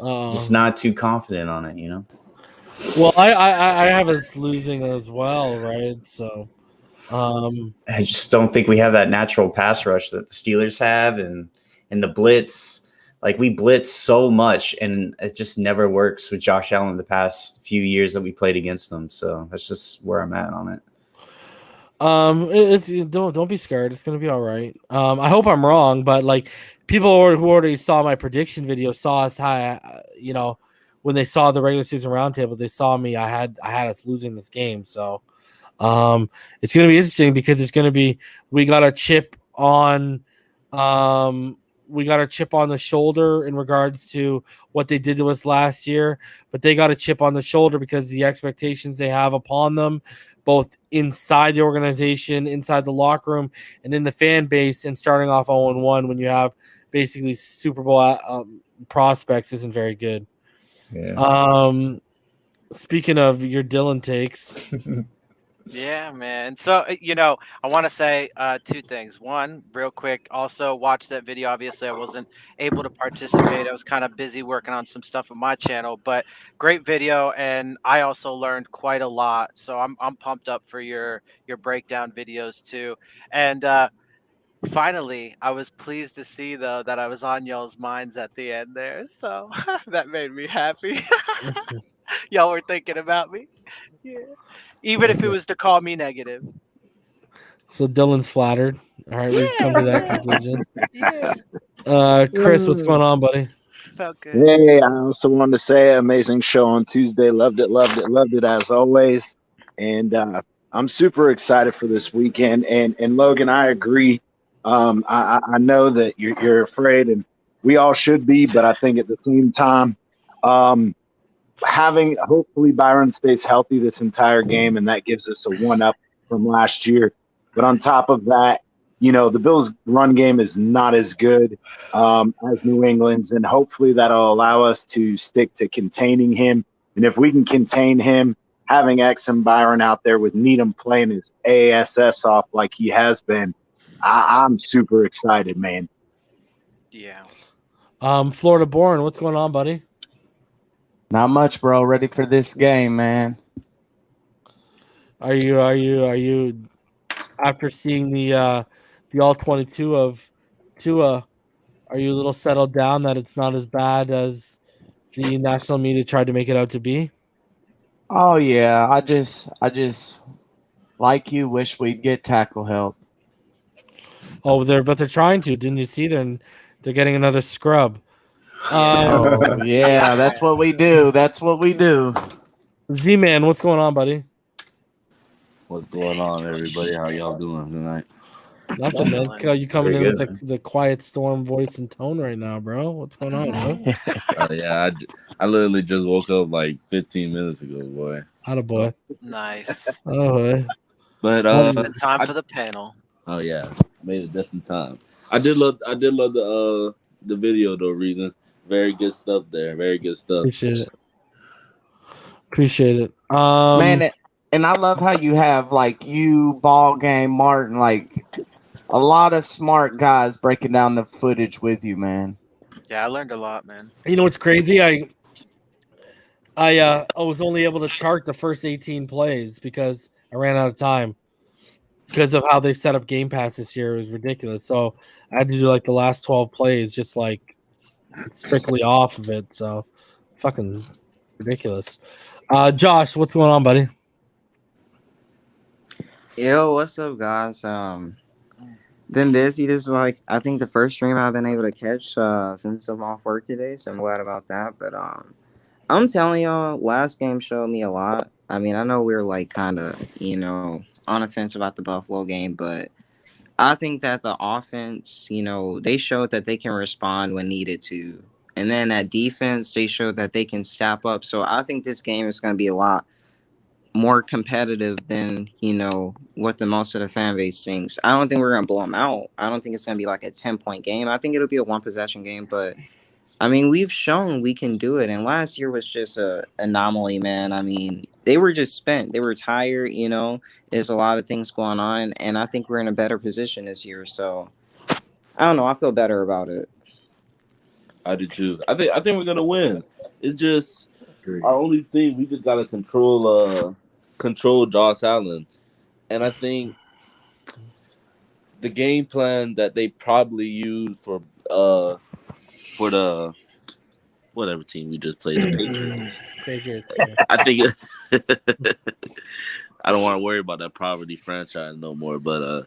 Just not too confident on it, you know. Well, I have us losing as well, right? So, I just don't think we have that natural pass rush that the Steelers have, and the blitz. Like, we blitz so much, and it just never works with Josh Allen the past few years that we played against them. So that's just where I'm at on it. Don't be scared. It's gonna be all right. I hope I'm wrong, but like people who already saw my prediction video saw us when they saw the regular season roundtable, they saw me. I had us losing this game, so it's gonna be interesting because it's gonna be we got a chip on the shoulder in regards to what they did to us last year, but they got a chip on the shoulder because of the expectations they have upon them, both inside the organization, inside the locker room, and in the fan base. And starting off 0-1 when you have basically Super Bowl prospects isn't very good. Yeah. Speaking of your Dylan takes. Yeah, man. So, I want to say 2 things. One, real quick, also watch that video. Obviously, I wasn't able to participate. I was kind of busy working on some stuff on my channel, but great video. And I also learned quite a lot. So I'm pumped up for your breakdown videos too. And finally, I was pleased to see, though, that I was on y'all's minds at the end there. So that made me happy. Y'all were thinking about me. Yeah. Even if it was to call me negative. So Dylan's flattered. All right, we've come to that conclusion. Yeah. Chris, what's going on, buddy? Felt good. Hey, I also wanted to say amazing show on Tuesday. Loved it as always. And I'm super excited for this weekend. And Logan, I agree. I know that you're afraid, and we all should be, but I think at the same time, having hopefully Byron stays healthy this entire game, and that gives us a 1-up from last year. But on top of that, the Bills' run game is not as good as New England's, and hopefully that'll allow us to stick to containing him. And if we can contain him, having X and Byron out there with Needham playing his ASS off like he has been, I'm super excited, man. Yeah. Florida born, what's going on, buddy? Not much, bro. Ready for this game, man. Are you after seeing the all 22 of Tua, are you a little settled down that it's not as bad as the national media tried to make it out to be? Oh yeah, I just like you wish we'd get tackle help. Oh, they're trying to. Didn't you see? They're getting another scrub. Oh yeah, that's what we do. That's what we do. Z-Man, what's going on, buddy? What's going on, everybody? How y'all doing tonight? Nothing, man. You coming Very in with the quiet storm voice and tone right now, bro? What's going on, bro? Yeah, I literally just woke up like 15 minutes ago, boy. Attaboy. Nice. Oh, boy. But It's the time for the panel. oh yeah, made it just in time. I did love the video though. Reason very good stuff there. Very good stuff. Appreciate it. Man, and I love how you have like you, Ball Game, Martin, like a lot of smart guys breaking down the footage with you, man. Yeah, I learned a lot, man. You know what's crazy? I was only able to chart the first 18 plays because I ran out of time because of how they set up Game Pass this year. It was ridiculous. So I had to do like the last 12 plays just like strictly off of it. So fucking ridiculous. Josh, what's going on, buddy? Yo, what's up, guys? Been busy. This is like I think the first stream I've been able to catch since I'm off work today, so I'm glad about that. But I'm telling y'all, last game showed me a lot. I mean, I know we're like kind of on the fence about the Buffalo game, but I think that the offense, they showed that they can respond when needed to, and then that defense, they showed that they can step up. So I think this game is going to be a lot more competitive than what the most of the fan base thinks. I don't think we're gonna blow them out. I don't think it's gonna be like a 10-point game. I think it'll be a 1-possession game. But I mean, we've shown we can do it. And last year was just a anomaly, man. I mean, they were just spent. They were tired. There's a lot of things going on, and I think we're in a better position this year. So I don't know. I feel better about it. I do too. I think we're gonna win. It's just our only thing. We just gotta control Josh Allen, and I think the game plan that they probably used for the whatever team we just played, the Patriots. I think I don't want to worry about that poverty franchise no more. But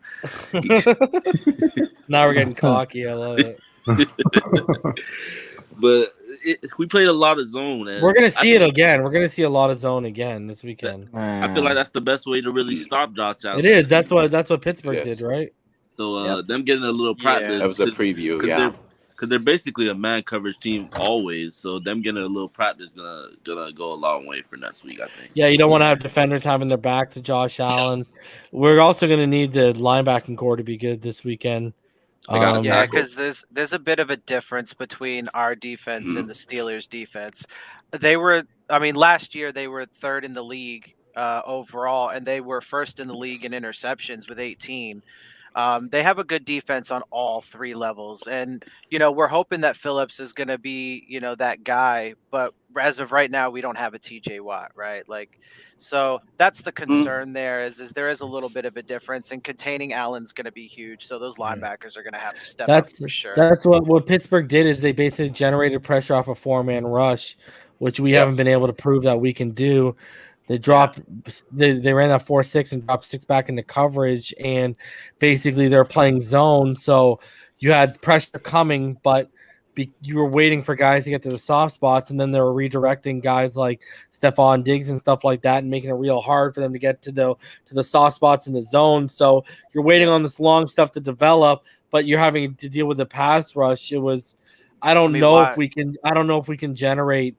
now we're getting cocky. I love it. But we played a lot of zone, and we're gonna see it again. We're gonna see a lot of zone again this weekend. I feel like that's the best way to really stop Josh Allen. It is. That's what Pittsburgh did, right? So them getting a little practice. That was a preview, because they're basically a man coverage team always. So them getting a little practice gonna go a long way for next week, I think. Yeah, you don't want to have defenders having their back to Josh Allen. We're also gonna need the linebacking core to be good this weekend. Yeah, because there's a bit of a difference between our defense and the Steelers' defense. Last year they were third in the league overall, and they were first in the league in interceptions with 18. They have a good defense on all three levels, and we're hoping that Phillips is going to be that guy. But as of right now, we don't have a TJ Watt, right? So that's the concern. There is there is a little bit of a difference, and containing Allen's going to be huge. So those linebackers are going to have to step up for sure. That's what Pittsburgh did is they basically generated pressure off a 4-man rush, which we haven't been able to prove that we can do. They dropped. They ran that 4-6 and dropped 6 back into coverage, and basically they're playing zone. So you had pressure coming, but you were waiting for guys to get to the soft spots, and then they were redirecting guys like Stephon Diggs and stuff like that, and making it real hard for them to get to the soft spots in the zone. So you're waiting on this long stuff to develop, but you're having to deal with the pass rush. It was. I don't know if we can generate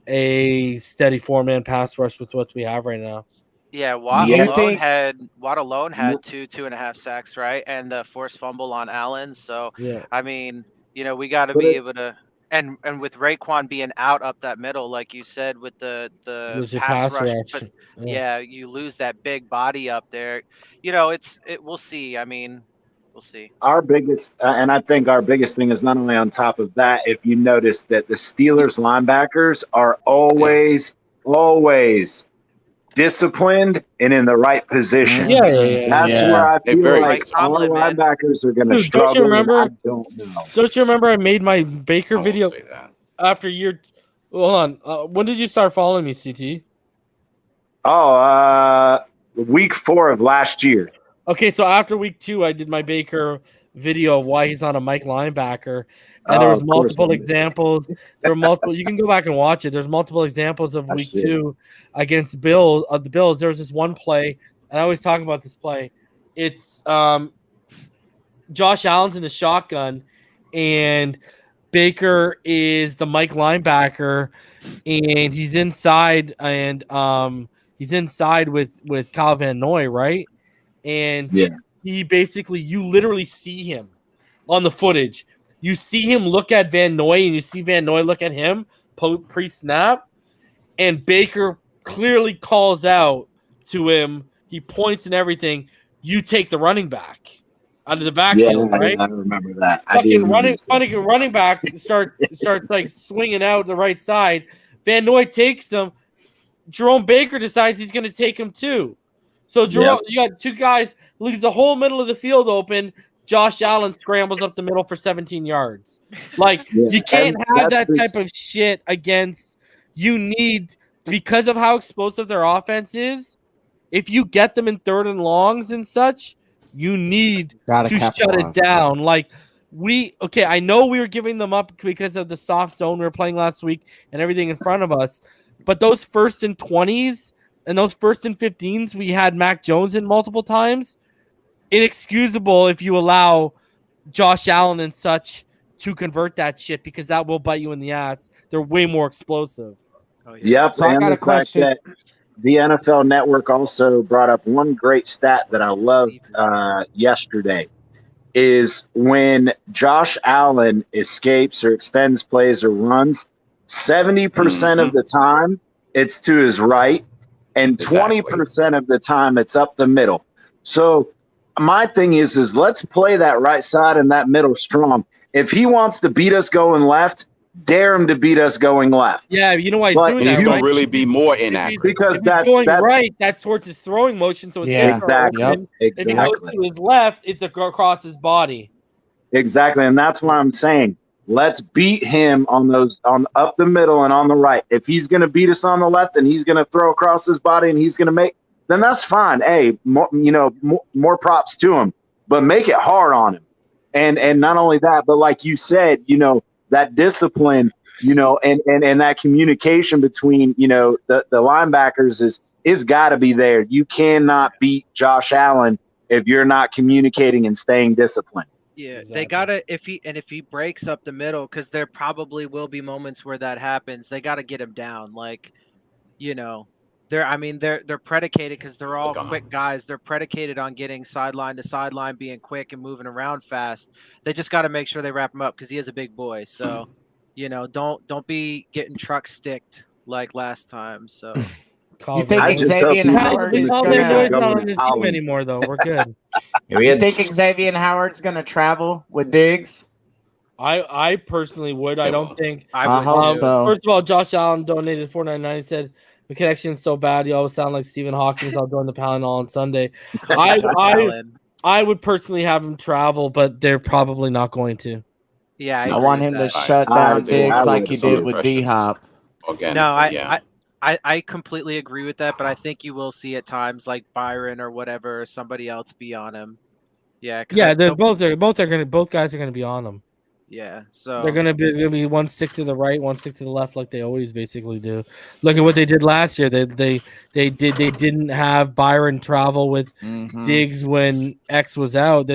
a steady 4-man pass rush with what we have right now. Yeah, Watt Do you alone think- had 2.5 sacks, right, and the forced fumble on Allen. So Yeah. I mean, we got to But be it's- able to, and with Raekwon being out up that middle, like you said, with the There's a pass pass rush. rush. But Yeah. you lose that big body up there. We'll see. I mean, we'll see. Our biggest, and I think our biggest thing is not only on top of that, if you notice that the Steelers linebackers are always disciplined and in the right position. Yeah. That's where I They're feel very like good. our Tomlin, man. linebackers are going to Dude, struggle. don't you remember? I don't know. Don't you remember I made my Baker I won't video say that. after year? Hold on. When did you start following me, CT? Week 4 of last year. Okay, so after week 2, I did my Baker video of why he's on a Mike linebacker, and there was Of course multiple I missed it. examples. There were multiple. You can go back and watch it. There's multiple examples of I've week seen 2 against the Bills. There was this one play, and I always talk about this play. It's Josh Allen's in the shotgun, and Baker is the Mike linebacker, and he's inside, and he's inside with Kyle Van Noy, right? And Yeah. he basically, you literally see him on the footage. You see him look at Van Noy, and you see Van Noy look at him pre-snap, and Baker clearly calls out to him. He points and everything. You take the running back out of the backfield, right? I remember that. Fucking running back starts like swinging out the right side. Van Noy takes him. Jerome Baker decides he's going to take him too. So Jerome, you got two guys, leaves the whole middle of the field open. Josh Allen scrambles up the middle for 17 yards. Like, you can't have that type of shit against. You need, because of how explosive their offense is, if you get them in 3rd and longs and such, you need to shut it down. Like, I know we were giving them up because of the soft zone we were playing last week and everything in front of us, but those 1st and 20s and those 1st and 15s, we had Mac Jones in multiple times. Inexcusable if you allow Josh Allen and such to convert that shit, because that will bite you in the ass. They're way more explosive. Oh, yeah. Yep. So I got a question. The NFL Network also brought up one great stat that I loved yesterday, is when Josh Allen escapes or extends plays or runs, 70% of the time it's to his right, and 20% of the time it's up the middle. So my thing is let's play that right side and that middle strong. If he wants to beat us going left, dare him to beat us going left. Yeah, you know why he's doing And that, he's right? going to really be more inaccurate. Because if he's going right, that's towards his throwing motion. So it's exactly. If he goes to his left, it's across his body. Exactly, and that's why I'm saying let's beat him on up the middle and on the right. If he's going to beat us on the left and he's going to throw across his body and he's going to make, then that's fine. Hey, more props to him, but make it hard on him. And not only that, but like you said, that discipline, and that communication between, the linebackers is got to be there. You cannot beat Josh Allen if you're not communicating and staying disciplined. Yeah, Exactly. they gotta if he breaks up the middle, because there probably will be moments where that happens. They gotta get him down. Like, they're predicated, because they're all quick guys. They're predicated on getting sideline to sideline, being quick and moving around fast. They just got to make sure they wrap him up, because he is a big boy. So, don't be getting truck sticked like last time. So. You think Xavier Howard is not on the team anymore, though? We're good. You think Xavier Howard's going to travel with Diggs? I personally would. I don't think. I hope so. First of all, Josh Allen donated $4.99. He said the connection's so bad. You always sound like Stephen Hawking. I'll join the panel on Sunday. I would personally have him travel, but they're probably not going to. Yeah, I want him to shut down Diggs like he did with D-Hop. No, I completely agree with that, but I think you will see at times like Byron or whatever, or somebody else be on him. Yeah, both guys are gonna be on them. Yeah, so they're gonna be one stick to the right, one stick to the left, like they always basically do. Look at what they did last year. They didn't have Byron travel with Diggs when X was out.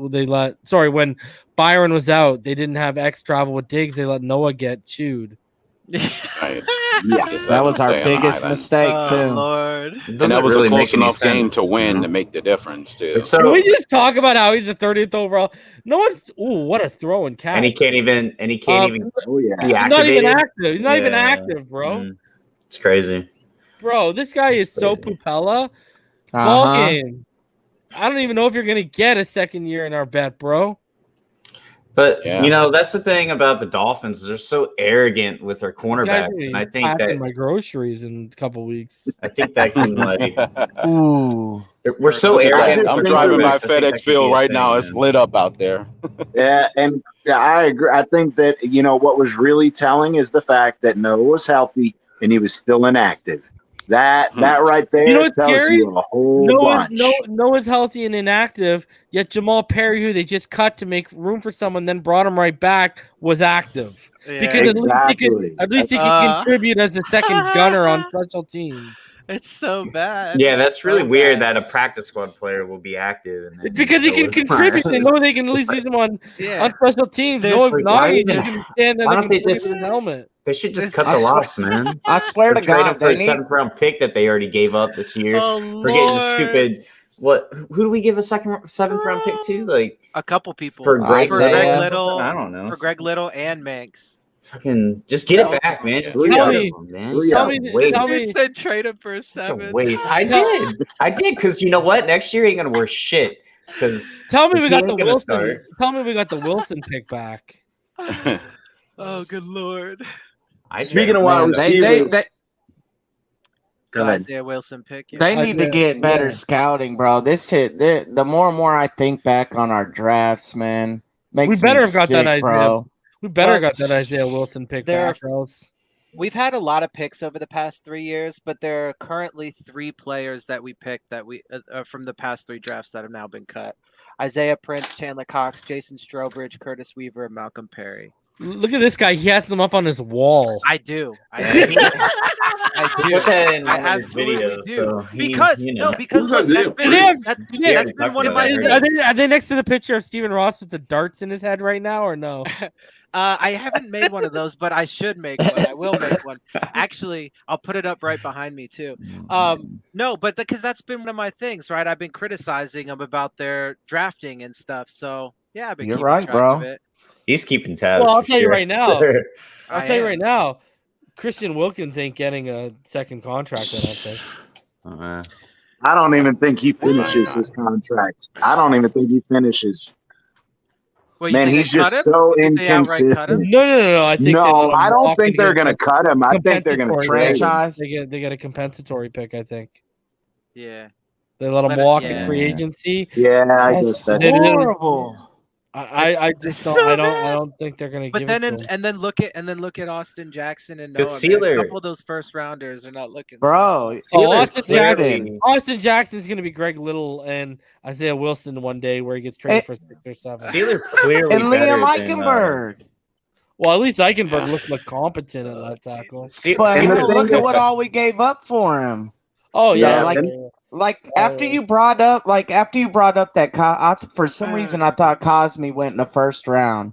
when Byron was out, they didn't have X travel with Diggs. They let Noah get chewed. Right. Yeah, Just that let was them our stay on the biggest island. mistake Oh too. Lord. And that was really a close make any enough game sense, to win you to know? make the difference too. It's so Can we just talk about how he's the 30th overall? No one's. Ooh, what a throw and catch! and he can't even Oh yeah. be He's not even activated. active. He's not even Yeah. active, bro. It's crazy. Bro, this guy is so crazy. pupella. Ball Uh-huh. game. I don't even know if you're gonna get a second year in our bet, bro. But Yeah. that's the thing about the Dolphins. They're so arrogant with their This guy's cornerbacks, gonna and I be think packing that my groceries in a couple weeks. can like Ooh. we're so Look at that. arrogant. just I'm with think driving by quarterbacks, I think that FedEx could be Field a right thing, now. It's man. lit up out there. Yeah, and I agree. I think that what was really telling is the fact that Noah was healthy and he was still inactive. That right there You know what's tells scary? you a whole bunch. Noah's healthy and inactive, yet Jamal Perry, who they just cut to make room for someone, then brought him right back, was active. Yeah. Because Exactly. at least he could contribute as a second gunner on special teams. It's so bad. Yeah, that's really So weird bad. that a practice squad player will be active. And It's because he can contribute. They know they can at least use him on special teams. There's- Noah's Like, not. why He's even- just going to stand there why and don't they contribute just- with his helmet. They should just This- cut I the swear- loss, man. I swear to Trade him God, for they a need. 7th round pick that they already gave up this year. Oh, For getting Lord. stupid. Who do we give a 7th round pick to? Like A couple people. for Greg Isaiah. Little. I don't know. For Greg Little and Manx. Fucking just get it back, man. Just Tell get it me- back, man. tell Such me- a waste. tell me- said trade him for a Such a 7. waste. I did because you know what? Next year he ain't gonna worth shit. Because Tell me we he got ain't the gonna Wilson. start. Tell me we got the Wilson pick back. Oh, good Lord. Speaking of wide Man, receivers, they go ahead. Isaiah Wilson pick. Yeah. They need to get better Yeah. scouting, bro. The more and more I think back on our drafts, man, makes We better me have got that sick, Isaiah. bro. We better Well, got that Isaiah Wilson pick there back, else. We've had a lot of picks over the past 3 years, but there are currently 3 players that we picked that we from the past 3 drafts that have now been cut. Isaiah Prince, Chandler Cox, Jason Strobridge, Curtis Weaver, and Malcolm Perry. Look at this guy. He has them up on his wall. I do. I He put that in I one of his absolutely videos. do. So he, because you know. because Who's look, Isaiah that's been, Prince? that's, Yeah, yeah, that's we been talked one of about my that things. Are they next to the picture of Stephen Ross with the darts in his head right now, or no? I haven't made one of those, but I should make one. I will make one. Actually, I'll put it up right behind me too. No, but because that's been one of my things, right? I've been criticizing them about their drafting and stuff. So yeah, I've been You're keeping right, track bro. of it. He's keeping tabs. Well, I'll for tell you sure. right now. I'll I tell you am. right now. Christian Wilkins ain't getting a second contract. I don't think. I don't even think he finishes his contract. I don't even think he finishes. Well, you Man, think he's they cut just him? so You think they outright cut him? inconsistent. No. I think they let No, him I don't walk think and they're get going to cut him. I think they're going to compensatory trade him. Franchise. They get a compensatory pick. I think Yeah. they let him Let it- walk yeah. in free agency. Yeah, I That's guess that's They didn't- horrible. I just It's don't. so I don't. bad. I don't think they're gonna But give then it to him. and then look at Austin Jackson and Noah. Because Man. A Sealer- couple of those first rounders are not looking. Bro, Oh, Austin Jackson. Austin Jackson's gonna be Greg Little and Isaiah Wilson one day, where he gets traded for 6 or 7. Sealer's clearly And better Liam than, Eichenberg. Well, at least Eichenberg looked like competent at left tackle. But And the hell, thing look at is- what all we gave up for him. Oh yeah, Yeah, Like after you brought up that for some reason I thought Cosme went in the first round.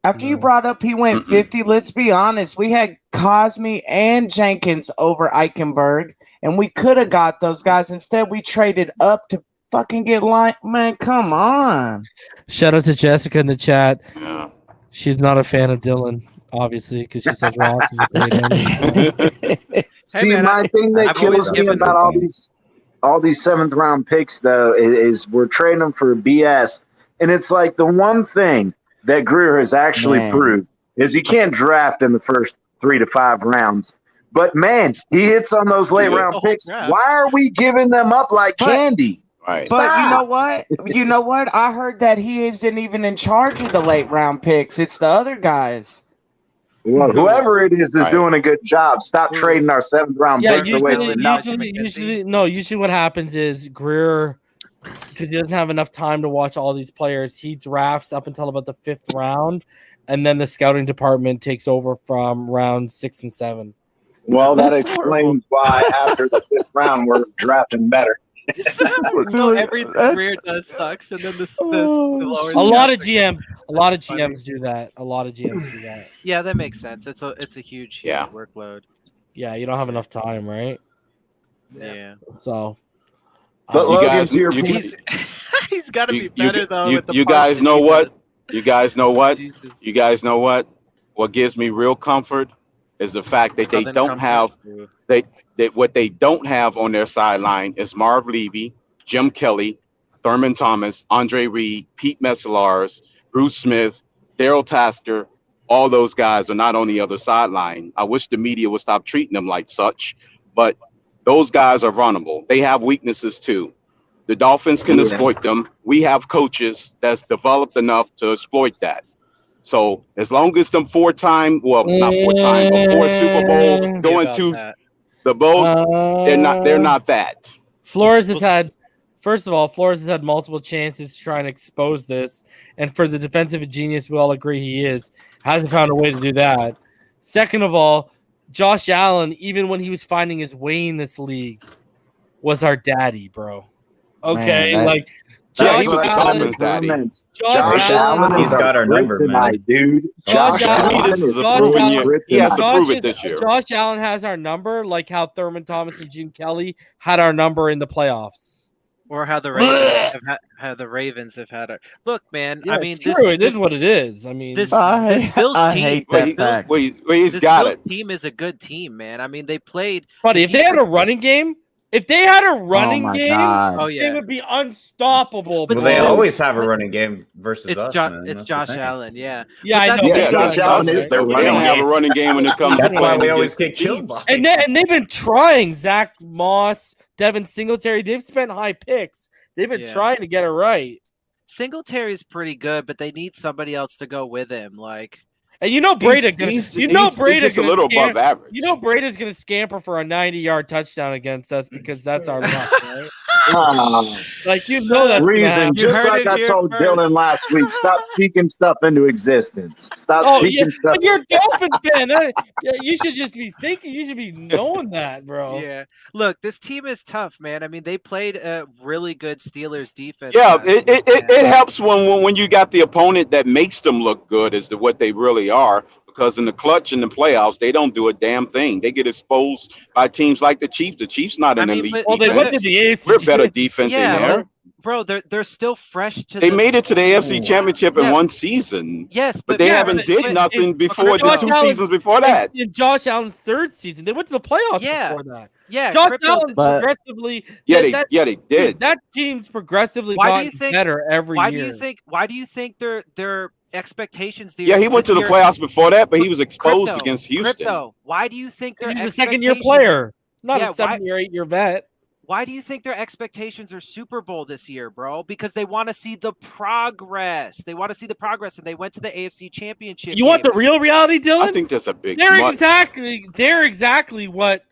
After you brought up he went 50, let's be honest, we had Cosme and Jenkins over Eichenberg, and we could have got those guys. Instead, we traded up to fucking get line. Man, come on. Shout out to Jessica in the chat. Yeah. She's not a fan of Dylan, obviously, because she says Ross is a great end. See, man, my thing that I've always kills me given- about all these 7th round picks though is we're trading them for BS, and it's like the one thing that Greer has actually Man. proved is he can't draft in the first 3 to 5 rounds. But man, he hits on those late Yeah. round picks. Yeah. Why are we giving them up like candy? Right. But you know what? You know what? I heard that he isn't even in charge of the late round picks. It's the other guys. Well, whoever it is Right. doing a good job. Stop trading our 7th round Yeah, picks away. usually what happens is Greer, because he doesn't have enough time to watch all these players, he drafts up until about the 5th round, and then the scouting department takes over from round 6 and 7. Well, that That's explains why after the 5th round we're drafting better. So every career does sucks, and then the lower. A lot of GMs do that. A lot of GMs do that. Yeah, that makes sense. It's a huge workload. Yeah, you don't have enough time, right? Yeah. So, But You Logan, guys- to your you- point, He's got to be better though. With the you part guys that know he what? does. You guys know what? Jesus. You guys know what? What gives me real comfort is the fact that they Southern don't comfort. have that what they don't have on their sideline is Marv Levy, Jim Kelly, Thurman Thomas, Andre Reed, Pete Messelars, Bruce Smith, Daryl Tasker. All those guys are not on the other sideline. I wish the media would stop treating them like such, but those guys are vulnerable. They have weaknesses too. The Dolphins can exploit them. We have coaches that's developed enough to exploit that. So as long as them not 4 Super Bowl going to the bowl, they're not that. Flores has had, first of all, Flores has had multiple chances to try and expose this, and for the defensive genius we all agree he is, hasn't found a way to do that. Second of all, Josh Allen, even when he was finding his way in this league, was our daddy, bro. Okay, Man, Josh he was the Allen. Dolphins' daddy. Josh Allen. He's got our number, tonight, man. dude. Josh To me, Allen. this is a Josh proven Allen. year. He has to prove it this year. Josh Allen has our number, like how Thurman Thomas and Jim Kelly had our number in the playoffs. Or how the Ravens have had it. Look, man. Yeah, I mean, it's true. It is what it is. I mean, this I Bills team. hate that fact. Well, he's This got Bills it. team is a good team, man. I mean, they played. buddy, if they had a running game, Oh my game, God. Oh they yeah, would be unstoppable. But Well, bro. they still- always have a running game versus it's us. Josh. man. It's That's the Josh thing. Allen. Yeah. Yeah, I But know. that's- Yeah, Josh Allen is their They running don't have a game. running game when it comes That's to why playing we always against get the killed. Chiefs. By. And they've been trying. Zach Moss, Devin Singletary. They've spent high picks. They've been Yeah. trying to get it right. Singletary's pretty good, but they need somebody else to go with him. Like, And you know Brady's gonna. He's You know just Brady's a little above average. You know Brady's gonna scamper for a 90-yard touchdown against us because that's our luck, right? Like you know that's gonna Reason, happen. just heard like it I here told first. Dylan last week, stop speaking stuff into existence. Stop Oh yeah, speaking stuff. but you're a Dolphin fan. You should just be thinking. You should be knowing that, bro. yeah. Look, this team is tough, man. I mean, they played a really good Steelers defense. Yeah, last week, it man. helps when you got the opponent that makes them look good as to what they really are. Because in the clutch in the playoffs, they don't do a damn thing. They get exposed by teams like the Chiefs. The Chiefs not an I mean, elite but- Well, they went defense. to the AFC. We're better defense Yeah, in there. but- Bro, they're still fresh to They the. made it to the AFC Championship in Yeah. one season, Yes, but they yeah, haven't but- did but- nothing before the Josh 2 Allen- seasons before that. In Josh Allen's third season, they went to the playoffs Yeah. before that. Yeah, Josh Crypto- Allen But- progressively. Yeah, that, they did. That team's progressively Why do gotten you think- better every Why year. do you think their expectations? Yeah, he went to the this year- playoffs before that, but he was exposed Crypto, against Houston. Crypto, why do you think their He's a second-year expectations- player, not Yeah, a 7 or 8 year vet. Why do you think their expectations are Super Bowl this year, bro? Because they want to see the progress. They want to see the progress, and they went to the AFC Championship. You want the game. real reality, Dylan? I think that's a big. They're much. exactly what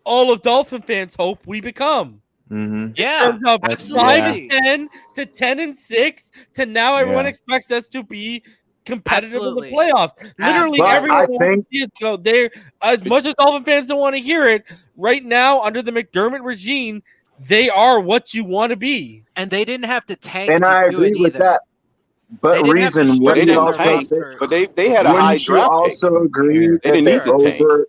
all of Dolphin fans hope we become. Mm-hmm. Yeah, In terms of absolutely. 5-10 to 10-6 to now everyone Yeah. expects us to be competitive Absolutely. in the playoffs. Literally But everyone I wants think- to see it. So they're as much as Dolphin fans don't want to hear it right now under the McDermott regime. They are what you want to be. And they didn't have to tank. And to I do agree it with either. that. They But didn't have to reason, strip They wouldn't you didn't also tank, say, but they had a high wouldn't you draft pick. also agree They that didn't they need to tank.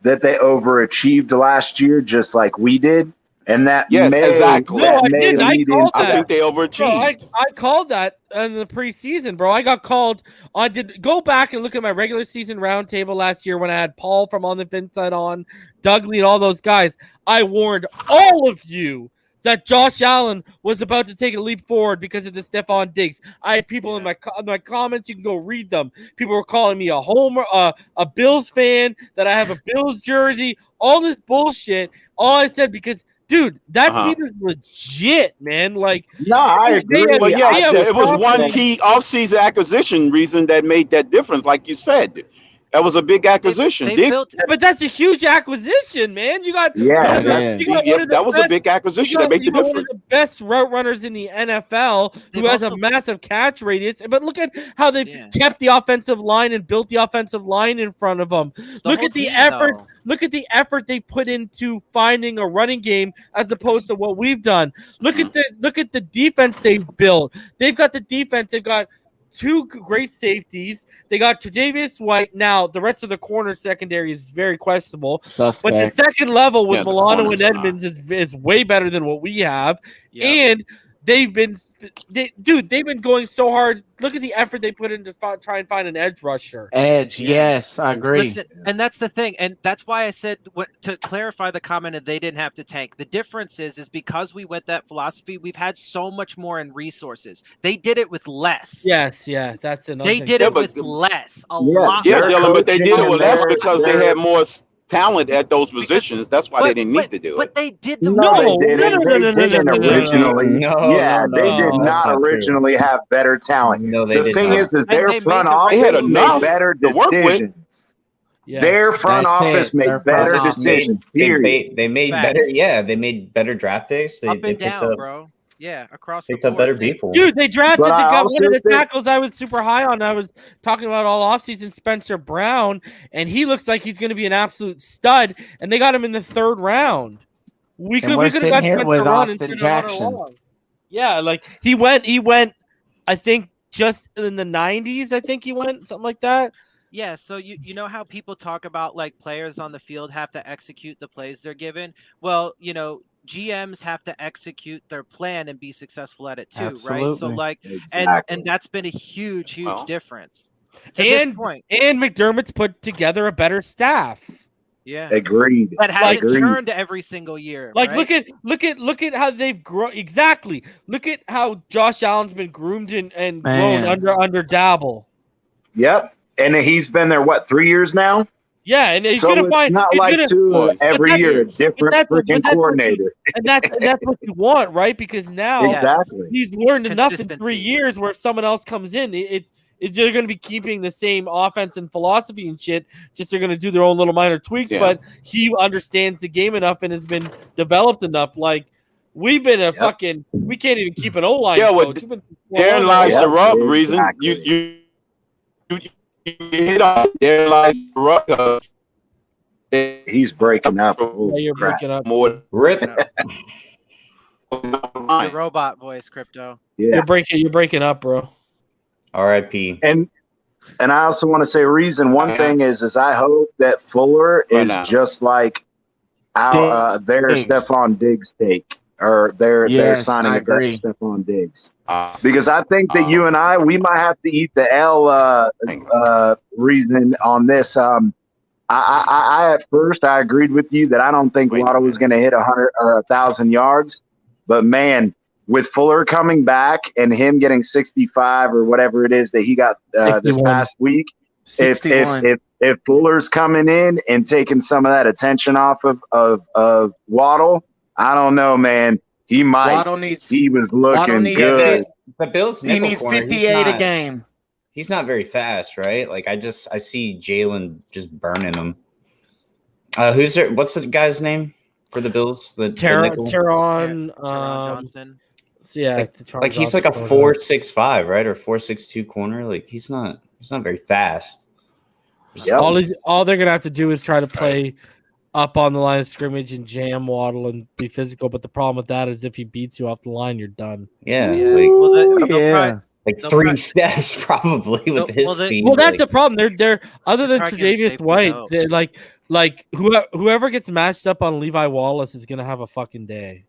that they overachieved last year just like we did? And that Yes, may, exactly. that No, I may didn't. I lead called into I that. think they Bro, overachieved. I called that in the preseason, bro. I got called. I did go back and look at my regular season roundtable last year when I had Paul from On the Phinish on, Dudley, and all those guys. I warned all of you that Josh Allen was about to take a leap forward because of the Stephon Diggs. I had people in my comments. You can go read them. People were calling me a homer, a Bills fan, that I have a Bills jersey, all this bullshit. All I said because, dude, that team is legit, man. Like, No, I agree. They- Well, yeah, I it was one confidence. key offseason acquisition reason that made that difference, like you said. That was a big acquisition. They Diggs. built. Yeah, but that's a huge acquisition, man. You got Yeah, It that's is. That was a big acquisition that made the one of difference. the best route runners in the NFL who They've has a also- massive catch radius. But look at how they've Yeah. kept the offensive line and built the offensive line in front of them. Look whole at the team, effort. though. Look at the effort they put into finding a running game as opposed to what we've done. Look at the defense they've built. They've got the defense. They've got 2 great safeties. They got Tre'Davious White. Now the rest of the corner secondary is very questionable. Suspect. But the second level with Yeah, the Milano corners and are Edmonds is way better than what we have. Yep. And they've been going so hard. Look at the effort they put in to try and find an edge rusher. Edge, yes, I agree. Listen, and that's the thing, and that's why I said to clarify the comment that they didn't have to tank. The difference is because we went that philosophy, we've had so much more in resources. They did it with less. Yes, that's another. They thing. did Yeah, it but- with less. A Yeah, lot. Yeah, Their Dylan, but they did it coaching with and less their- because they had more talent at those positions. That's why they didn't need to do But it. they did the No, No, they didn't. no, They no, no, didn't no, no, no, no. originally. No, Yeah, no, they no, did that's not not true. originally have better talent. No, they The did thing not. is And their they front made the office right They had made enough better to work with. decisions. Yeah. Their front That's office it. made Their better front office decisions. Period. They made Facts. better. Yeah, they made better draft picks. They up and picked down, up, bro. Yeah, across the picked up board. better They- people. Dude, they drafted But I one also of the think- tackles I was super high on. I was talking about all offseason, Spencer Brown, and he looks like he's going to be an absolute stud. And they got him in the 3rd round. We And we're have sitting got here Spencer with Brown Austin instead of Hunter Jackson. Long. Yeah, like he went. I think just in the 90s. I think he went something like that. Yeah, so you know how people talk about like players on the field have to execute the plays they're given? Well, GMs have to execute their plan and be successful at it too, right? So Absolutely. like Exactly. and that's been a huge Well, difference. To this point. And McDermott's put together a better staff. Yeah. Agreed. That hasn't Agreed. turned every single year. Like right? look at how they've grown. Exactly. Look at how Josh Allen's been groomed and grown Man. under Dabble. Yep. And he's been there, 3 years now? Yeah, and he's So gonna it's find. not He's like gonna, two every that's- year, different that's- but freaking that's what you- coordinator. and that's what you want, right? Because now Exactly. he's learned enough in 3 Consistency. years where if someone else comes in, it's they're going to be keeping the same offense and philosophy and shit. Just they're going to do their own little minor tweaks. Yeah. But he understands the game enough and has been developed enough. Like we've been a fucking. We can't even keep an O line. Yeah, well, coach. We've been- Therein lies Yeah, the rub. Reason exactly. you hit on. There lies the rub. He's breaking up. Yeah, Holy you're crap. breaking up. More. Rip. The robot voice, Crypto. Yeah. You're breaking up, bro. R.I.P. And I also want to say, reason one thing is I hope that Fuller Right is now. just like their Diggs. Stephon Diggs take, or they're Yes, signing I a better agree. Stephon Diggs. Because I think that you and we might have to eat the L reason on this. I at first I agreed with you that I don't think Wait a Waddle was going to hit 100 or 1,000 yards, but man, with Fuller coming back and him getting 65 or whatever it is that he got this 61. past week, 61. if Fuller's coming in and taking some of that attention off of Waddle, I don't know, man. He might. Waddle needs. He was Waddle looking needs good. The Bills. He nickel needs corner, 58 a game. He's not very fast, right? Like I see Jaelan just burning him. Who's there? What's the guy's name for the Bills? The nickel? Teron Johnson. Yeah, Like he's like a 4.65, right, or 4.62 corner. Like he's not very fast. Yep. All they're gonna have to do is try to play up on the line of scrimmage and jam Waddle and be physical. But the problem with that is if he beats you off the line, you're done. Yeah, Yeah. like, Well, they'll Yeah. they'll 3 probably- steps probably with his speed. Well, that's like, the problem. They're other than Probably getting Tre'Davious safely White, helped. they're like whoever gets matched up on Levi Wallace is gonna have a fucking day.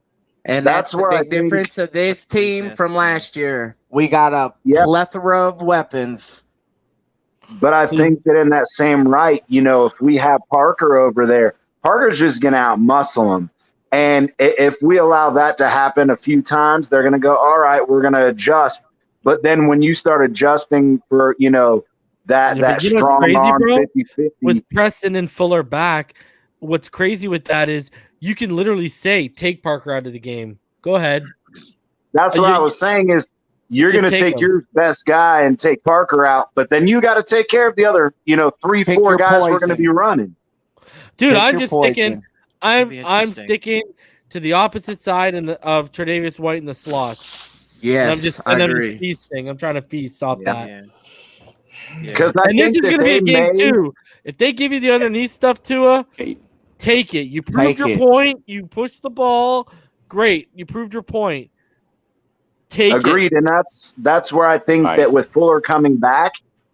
And That's that's the where I big think- difference of this team Yes, from man. last year. We got a Yep. plethora of weapons. But I think that in that same right, if we have Parker over there, Parker's just going to outmuscle him. And if we allow that to happen a few times, they're going to go, all right, we're going to adjust. But then when you start adjusting for, that Yeah, but you know what's strong crazy, arm bro? 50-50. With Preston and Fuller back, what's crazy with that is you can literally say, take Parker out of the game. Go ahead. That's what I was saying is you're Just going to take take him. your best guy and take Parker out, but then you got to take care of the other, 3, Pick 4 your guys we're going to poison. be running. Dude, Pick I'm your just poison. sticking. Be I'm interesting. sticking to the opposite side of Tre'Davious White in the slots. Yes, I I'm agree. just feasting. I'm trying to feast off that. Yeah. Yeah. Because I And this think is that going to be they a game may too. If they give you the underneath stuff, Tua, Okay. take it. You proved Take your it. point. You pushed the ball. Great. You proved your point. Take it. agreed, and that's where I think Right. that with Fuller coming back,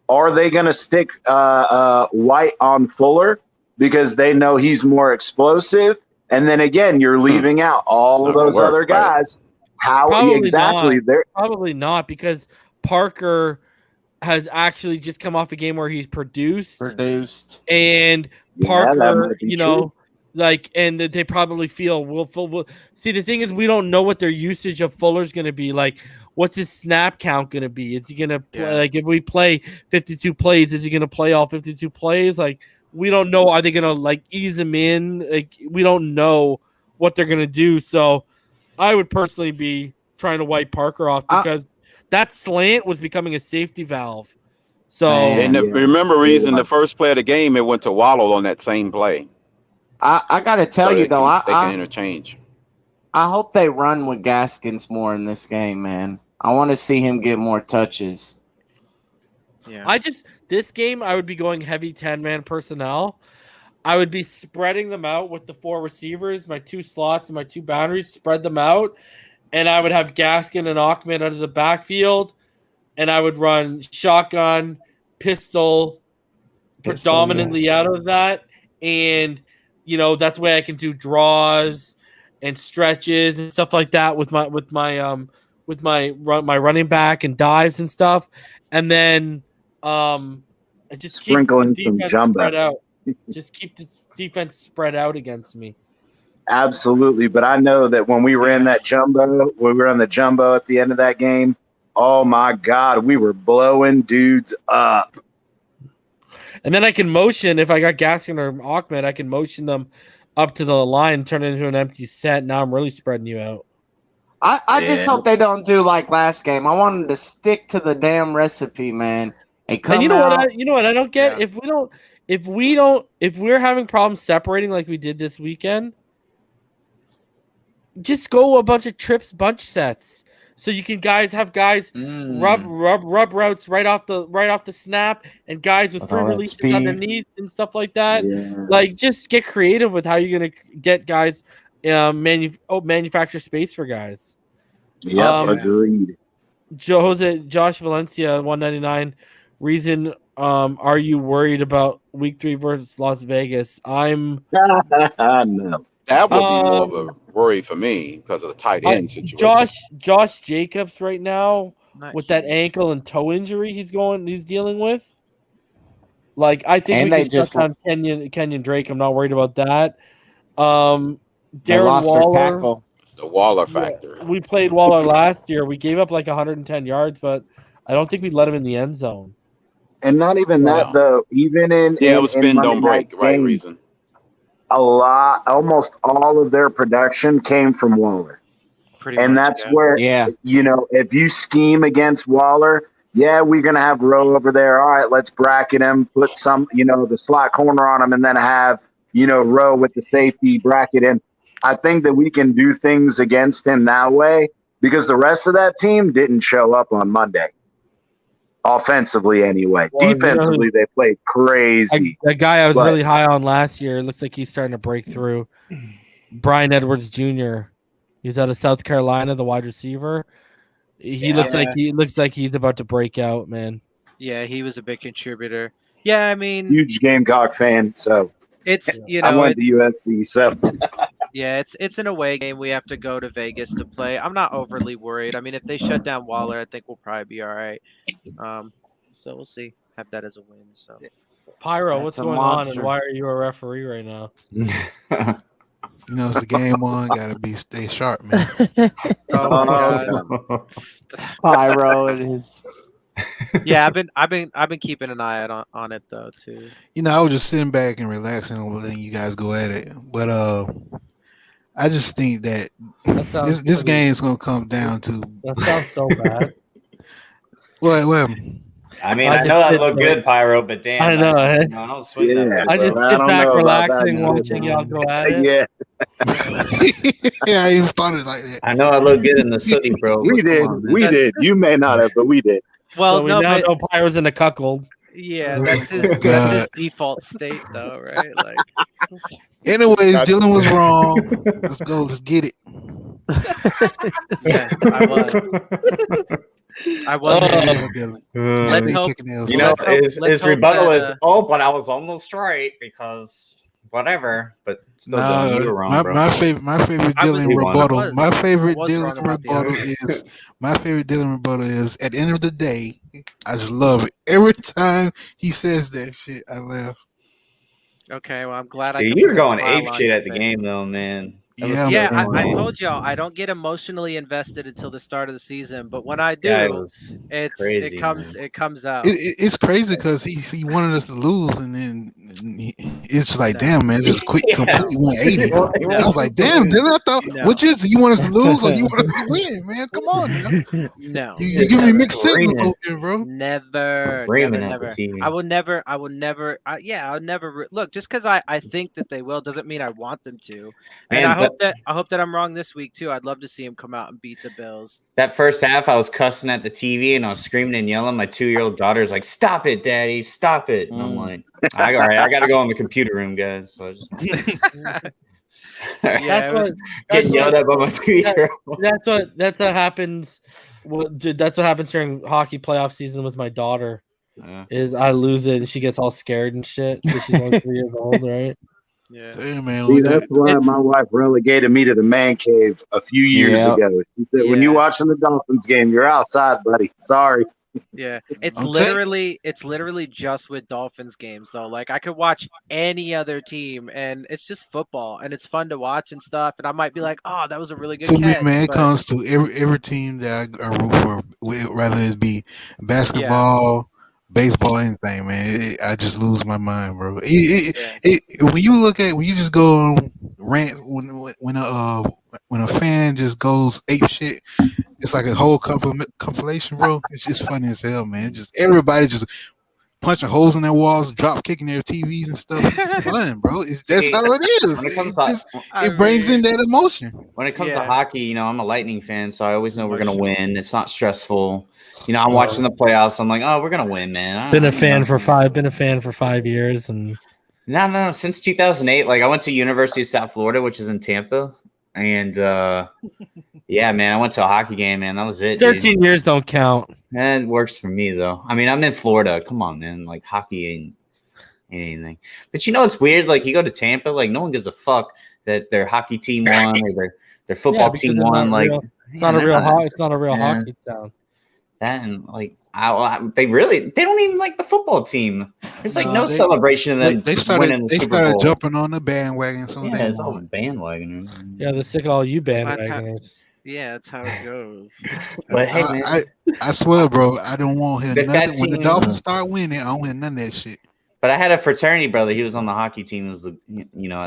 are they going to stick White on Fuller because they know he's more explosive? And then again, you're leaving out all not of gonna those work, other right. guys. How Probably exactly? not. They're Probably not, because Parker has actually just come off a game where he's produced. And Yeah, that Parker, might be true. and that they probably feel will see. The thing is, we don't know what their usage of Fuller's going to be. Like, what's his snap count going to be? Is he going to play? Yeah. Like, if we play 52 plays, is he going to play all 52 plays? Like, we don't know. Are they going to ease him in? Like, we don't know what they're going to do. So, I would personally be trying to wipe Parker off because that slant was becoming a safety valve. So. And Yeah. remember, reason Yeah. the first play of the game, it went to Waddle on that same play. I got to tell you, though, they can I interchange. hope they run with Gaskins more in this game, man. I want to see him get more touches. Yeah. This game, I would be going heavy 10-man personnel. I would be spreading them out with the 4 receivers, my 2 slots and my 2 boundaries, spread them out. And I would have Gaskin and Ahmed out of the backfield. And I would run shotgun, pistol predominantly out of that. And, that's the way I can do draws and stretches and stuff like that with my running back and dives and stuff. And then I just Sprinkling keep the some defense jumbo. spread out. Just keep the defense spread out against me. Absolutely, but I know that when we ran that jumbo, when we were on the jumbo at the end of that game, oh my God, we were blowing dudes up. And then I can motion, if I got Gaskin or Ahmed, I can motion them up to the line, turn it into an empty set. Now I'm really spreading you out. I just hope they don't do like last game. I want them to stick to the damn recipe, man. And come And you know out. what I don't get? Yeah. If we're having problems separating like we did this weekend, just go a bunch of trips, bunch sets. So you can have guys rub routes right off the snap, and guys with free releases speed. underneath and stuff like that. Yeah. Like, just get creative with how you're gonna get guys manufacture space for guys. Yep, agreed. Josh Valencia 199. Reason are you worried about week 3 versus Las Vegas? I'm No. That would be more of a worry for me because of the tight end situation. Josh Jacobs right now Not with that huge. ankle and toe injury he's dealing with. Like, I think And we they can just- shut down Kenyon Drake. I'm not worried about that. They Darren lost their Waller. tackle. It's the Waller factor. We played Waller last year. We gave up like 110 yards, but I don't think we let him in the end zone. And not even that, though. Even in Yeah, it was in bend Monday don't break, night's right game, reason. almost all of their production came from Waller. Pretty And much, that's yeah. where, Yeah. if you scheme against Waller, yeah, we're going to have Rowe over there. All right, let's bracket him, put some, the slot corner on him, and then have, Rowe with the safety bracket him. I think that we can do things against him that way because the rest of that team didn't show up on Monday. Offensively, anyway. Well, Defensively, they played crazy. That guy I was But- really high on last year, it looks like he's starting to break through. Brian Edwards Jr. He's out of South Carolina, the wide receiver. He looks like he's about to break out, man. Yeah, he was a big contributor. Yeah, I mean, Huge Gamecock fan, so it's I went to USC, so yeah, it's an away game. We have to go to Vegas to play. I'm not overly worried. I mean, if they shut down Waller, I think we'll probably be all right. So we'll see. Have that as a win. So Pyro, That's what's a going on, monster. and why are you a referee right now? It's the game on. Gotta stay sharp, man. oh my God. no. Pyro and his. Yeah, I've been keeping an eye out on it though too. I was just sitting back and relaxing and letting you guys go at it. But I just think that That sounds this pretty- game is gonna come down to That sounds so bad. What? I mean, I I just know that did looked that. good, Pyro, but damn, I know, eh? I don't swing Yeah, that way, I bro. just I sit don't back know about that. relaxing, watching y'all go at it. Yeah, Yeah, I even started like that. I know I look good in the city, bro. we but come did. on, man. We That's- did. You may not have, but we did. Well, So we no, now but know Pyro's in a cuckold. yeah, Oh that's my his God. default state, though, right? Like, Anyways, That's- Dylan was wrong. Let's go. Let's get it. yes, I was. I was. Oh. Yeah, Dylan. Let's Stay hope- taking L's, You bro. know, Let's his hope rebuttal that, is, oh, but I was almost right because whatever. But still, Dylan, you were wrong, bro. my favorite I was- Dylan You won. rebuttal. I was. My favorite I was wrong Dylan about the rebuttal argument. is at the end of the day, I just love it. Every time he says that shit, I laugh. Okay, well, I'm glad I Dude, could you were put a going smile ape on shit your at the face. game, though, man. That was Yeah, so Yeah, I funny. told y'all I don't get emotionally invested until the start of the season, but when This I guy do, was it crazy, comes man. it comes out. It's crazy because he wanted us to lose, and then it's just like, No. damn, man, just quick, Yeah. complete 180. Well, I was like, damn, then I thought, No. which is you want us to lose or you want us to win, man? Come on, now. No, You give me Never. mixed signals Screaming. over here, bro. never, Screaming never, at the never. TV. I will never. I'll never look. Just because I think that they will doesn't mean I want them to. And Man, I hope that I'm wrong this week too. I'd love to see him come out and beat the Bills. That first half, I was cussing at the TV and I was screaming and yelling. My 2-year-old daughter's like, "Stop it, Daddy! Stop it!" And I'm like, "All right, I got to go in the computer room, guys." So I just Yeah, That's getting yelled at by my 2-year-old. That's what happens. That's what happens during hockey playoff season with my daughter. Yeah. Is I lose it and she gets all scared and shit because she's only 3 years old, right? yeah. Damn, man. See, look that's at- why It's- my wife relegated me to the man cave a few years Yep. ago. She said, "When you Yeah. watching the Dolphins game, you're outside, buddy. Sorry." Yeah, it's I'm telling- literally just with Dolphins games though. Like I could watch any other team, and it's just football, and it's fun to watch and stuff. And I might be like, "Oh, that was a really good To me, catch." man, it but- comes to every team that I root for, whether it be basketball, baseball, anything, man. I just lose my mind, bro. When you just go on rant when a fan just goes ape shit, it's like a whole compilation, bro. It's just funny as hell, man. Just everybody just punching holes in their walls, drop kicking their TVs and stuff. It's fun, bro. That's how it is. When it comes It brings in that emotion. When it comes Yeah. to hockey, you know, I'm a Lightning fan, so I always know we're gonna win. It's not stressful. You know, I'm watching the playoffs. I'm like, oh, we're gonna win, man. Been a fan for 5 years, and No. Since 2008, like I went to University of South Florida, which is in Tampa, and yeah, man, I went to a hockey game, man. That was it. 13 years don't count. It works for me though. I mean, I'm in Florida. Come on, man. Like hockey ain't anything. But you know, it's weird. Like you go to Tampa, like no one gives a fuck that their hockey team won or their football because team they're won. not Like real- it's not a real Yeah. hockey town. that, and like they don't even like the football team. There's like no They- celebration of them They winning the started Super Bowl. jumping on the bandwagon. So Yeah, they it's all won. bandwagon. Yeah, they're sick of all you bandwagoners. Yeah, that's how it goes. But hey, man, I swear, bro, I don't want to hear If that nothing. When the team- Dolphins start winning, I don't hear none of that shit. but I had a fraternity brother. He was on the hockey team. It was at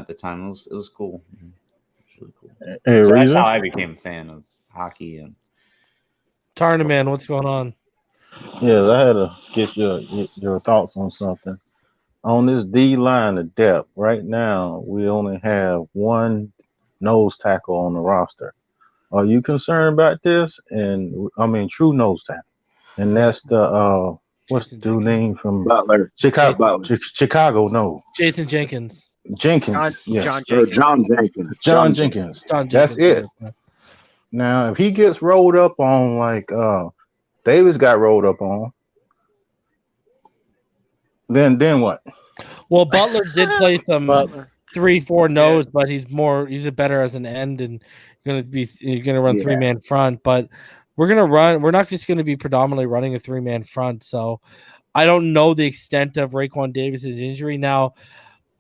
the time. It was cool. It was really cool. Hey, So that's Reason? how I became a fan of hockey. And Tarnaman, what's going on? Yes, I had to get your thoughts on something. On this D line of depth, right now, we only have one nose tackle on the roster. Are you concerned about this? And I mean, true nose tackle. And that's the, what's the dude name from Butler. Chicago? Butler. Chicago, no. Jason Jenkins. Jenkins. Yes. John Or Jenkins. John Jenkins. John Jenkins. John That's Jenkins. it. Now, if he gets rolled up on like Davis got rolled up on, then what? Well, Butler did play some Butler. 3-4 nose, but he's a better as an end and you're gonna run Yeah. 3-man front. But we're not just gonna be predominantly running a 3-man front. So I don't know the extent of Raekwon Davis's injury. Now,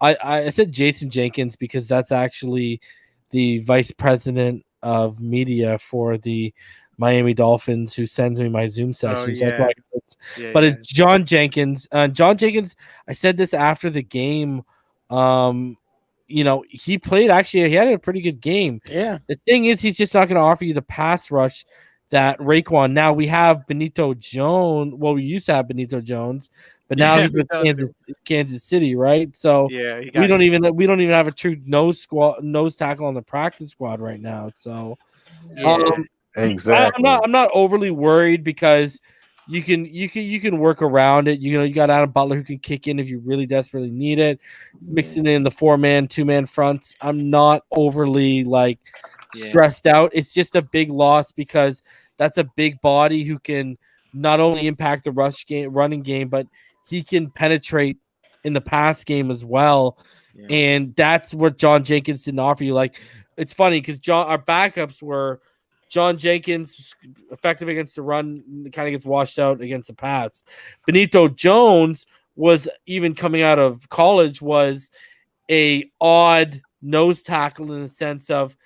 I said Jason Jenkins because that's actually the vice president of media for the Miami Dolphins who sends me my Zoom sessions. yeah. That's why Yeah, but yeah. it's John Jenkins. John Jenkins, I said this after the game. He played he had a pretty good game. Yeah. The thing is, he's just not going to offer you the pass rush that Raekwon. Now we have Benito Jones. Well, we used to have Benito Jones, but now Yeah, he's with Kansas City, right? So Yeah, he we got don't even have a true nose tackle on the practice squad right now. So Yeah. Exactly. I'm not overly worried because you can work around it. You know, you got Adam Butler who can kick in if you really desperately need it. Mixing in the 4-man, 2-man fronts, I'm not overly stressed out. It's just a big loss because that's a big body who can not only impact the running game, but he can penetrate in the pass game as well. Yeah. And that's what John Jenkins didn't offer you. Like, it's funny because our backups were John Jenkins, effective against the run, kind of gets washed out against the pass. Benito Jones was, even coming out of college, was a odd nose tackle in the sense of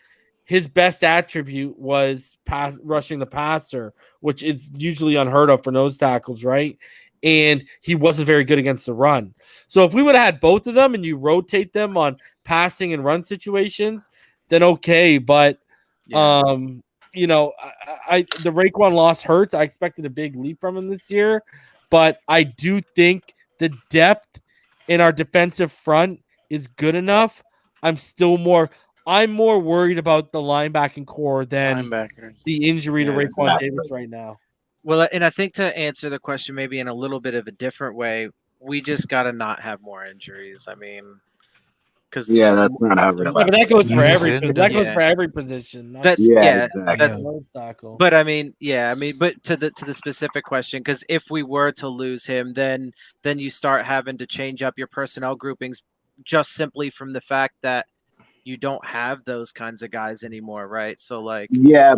his best attribute was rushing the passer, which is usually unheard of for nose tackles, right? And he wasn't very good against the run. So if we would have had both of them and you rotate them on passing and run situations, then okay. But you know, the Raekwon loss hurts. I expected a big leap from him this year, but I do think the depth in our defensive front is good enough. I'm more worried about the linebacking core than the injury to Raekwon Davis right now. Well, and I think to answer the question maybe in a little bit of a different way, we just got to not have more injuries. I mean, because that's not how it but that goes for every position. Exactly. But I mean, but to the specific question, because if we were to lose him, then you start having to change up your personnel groupings just simply from the fact that you don't have those kinds of guys anymore, right? So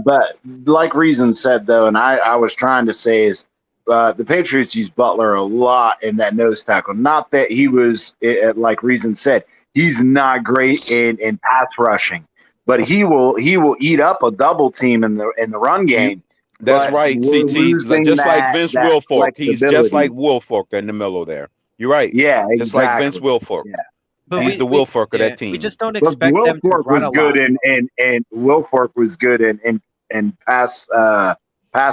but like Reason said though, and I was trying to say is the Patriots use Butler a lot in that nose tackle. Not that he was, like Reason said, he's not great in pass rushing, but he will eat up a double team in the run game. That's right, CT. Just like Vince Wilfork. He's just like Wilfork in the middle there. You're right. Yeah, exactly. Just like Vince Wilfork. Yeah. But he's the Wilfork of that team. We just don't expect them to run a lot. And Wilfork was good in pass rushing.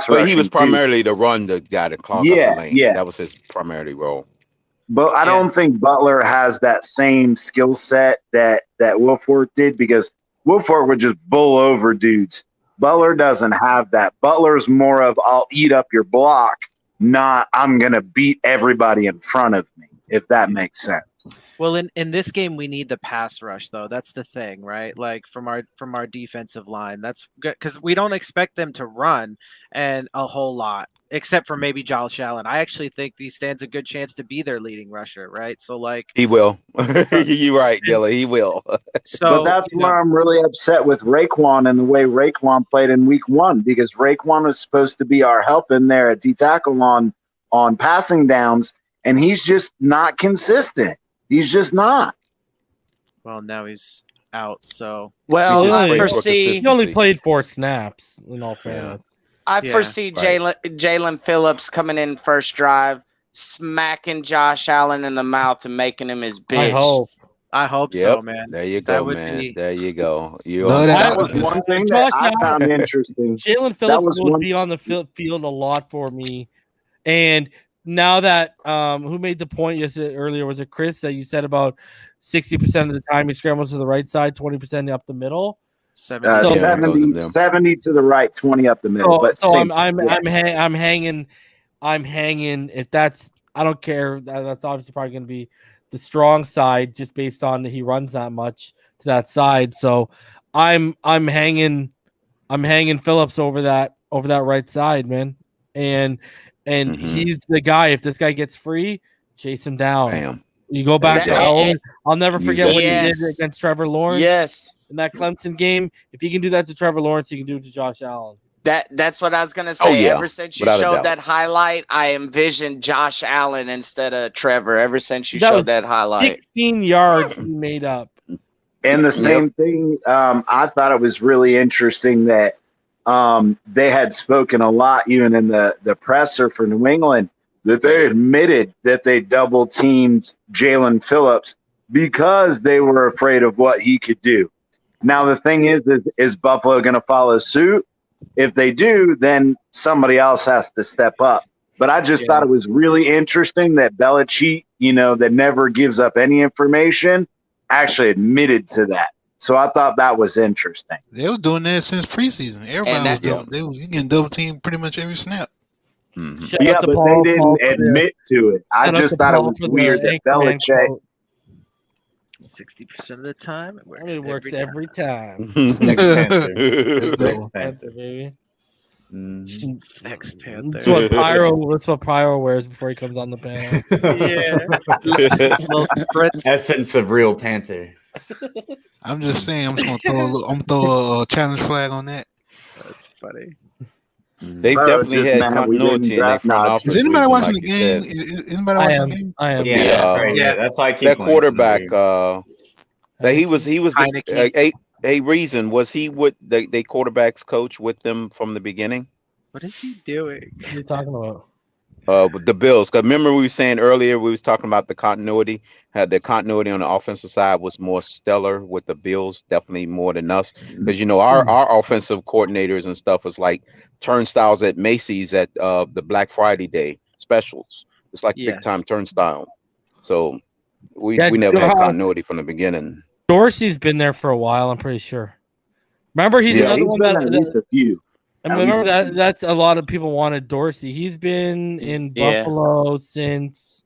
But he was primarily the guy to clog up the lane. Yeah. That was his primarily role. But I don't think Butler has that same skill set that Wilfork did, because Wilfork would just bull over dudes. Butler doesn't have that. Butler's more of, I'll eat up your block, not I'm going to beat everybody in front of me, if that makes sense. Well, in this game, we need the pass rush, though. That's the thing, right? Like from our defensive line. That's good because we don't expect them to run and a whole lot, except for maybe Jaelan. I actually think he stands a good chance to be their leading rusher, right? So he will. You're right, Dilla. He will. But that's why I'm really upset with Raekwon and the way Raekwon played in week 1, because Raekwon was supposed to be our help in there at D-tackle on passing downs, and he's just not consistent. He's just not. Well, now he's out. So I foresee he only played 4 snaps. In all fairness, I foresee Jaelan Phillips coming in first drive, smacking Josh Allen in the mouth and making him his bitch. I hope so, man. There you go, man. There you go. That was one thing that I found interesting. Jaelan Phillips would be on the field a lot for me, and now that who made the point earlier, was it Chris, that you said about 60% of the time he scrambles to the right side, 20% up the middle? 70 to the right, 20 up the middle. I'm hanging. If that's, I don't care. That's obviously probably going to be the strong side, just based on he runs that much to that side. So I'm hanging Phillips over that right side, man. And he's the guy. If this guy gets free, chase him down. Bam. You go back to home. I'll never forget what he did against Trevor Lawrence. Yes. In that Clemson game. If he can do that to Trevor Lawrence, he can do it to Josh Allen. That's what I was going to say. Ever since you showed that highlight, I envisioned Josh Allen instead of Trevor. Ever since you showed that highlight. 16 yards he made up. And the same thing, I thought it was really interesting that they had spoken a lot, even in the presser for New England, that they admitted that they double teamed Jaelan Phillips because they were afraid of what he could do. Now, the thing is Buffalo going to follow suit? If they do, then somebody else has to step up. But I just thought it was really interesting that Belichick, that never gives up any information, actually admitted to that. So I thought that was interesting. They were doing that since preseason. Everybody was double. They was getting double team pretty much every snap. Mm-hmm. Yeah, but they didn't admit to it. I just thought it was weird that Belichick. 60% of the time, it works every time. Next Panther. Next Panther, baby. Sex Panther. That's what Pyro wears before he comes on the panel. Essence of real Panther. I'm just saying. I'm just gonna throw a challenge flag on that. That's funny. They've definitely had continuity in their front office. Is anybody watching the game? Is anybody watching the game? I am. Yeah, that's why I keep that quarterback. That he was a reason. Was he with the quarterbacks coach with them from the beginning? What is he doing? What are you talking about? With the Bills. Because remember we were saying earlier, we was talking about the continuity. Had the continuity on the offensive side was more stellar with the Bills, definitely more than us. Because our offensive coordinators and stuff was like turnstiles at Macy's at the Black Friday Day specials. It's like big time turnstile. So we never had continuity from the beginning. Dorsey's been there for a while, I'm pretty sure. Remember, he's another one that at least a few. And remember that's a lot of people wanted Dorsey. He's been in Buffalo since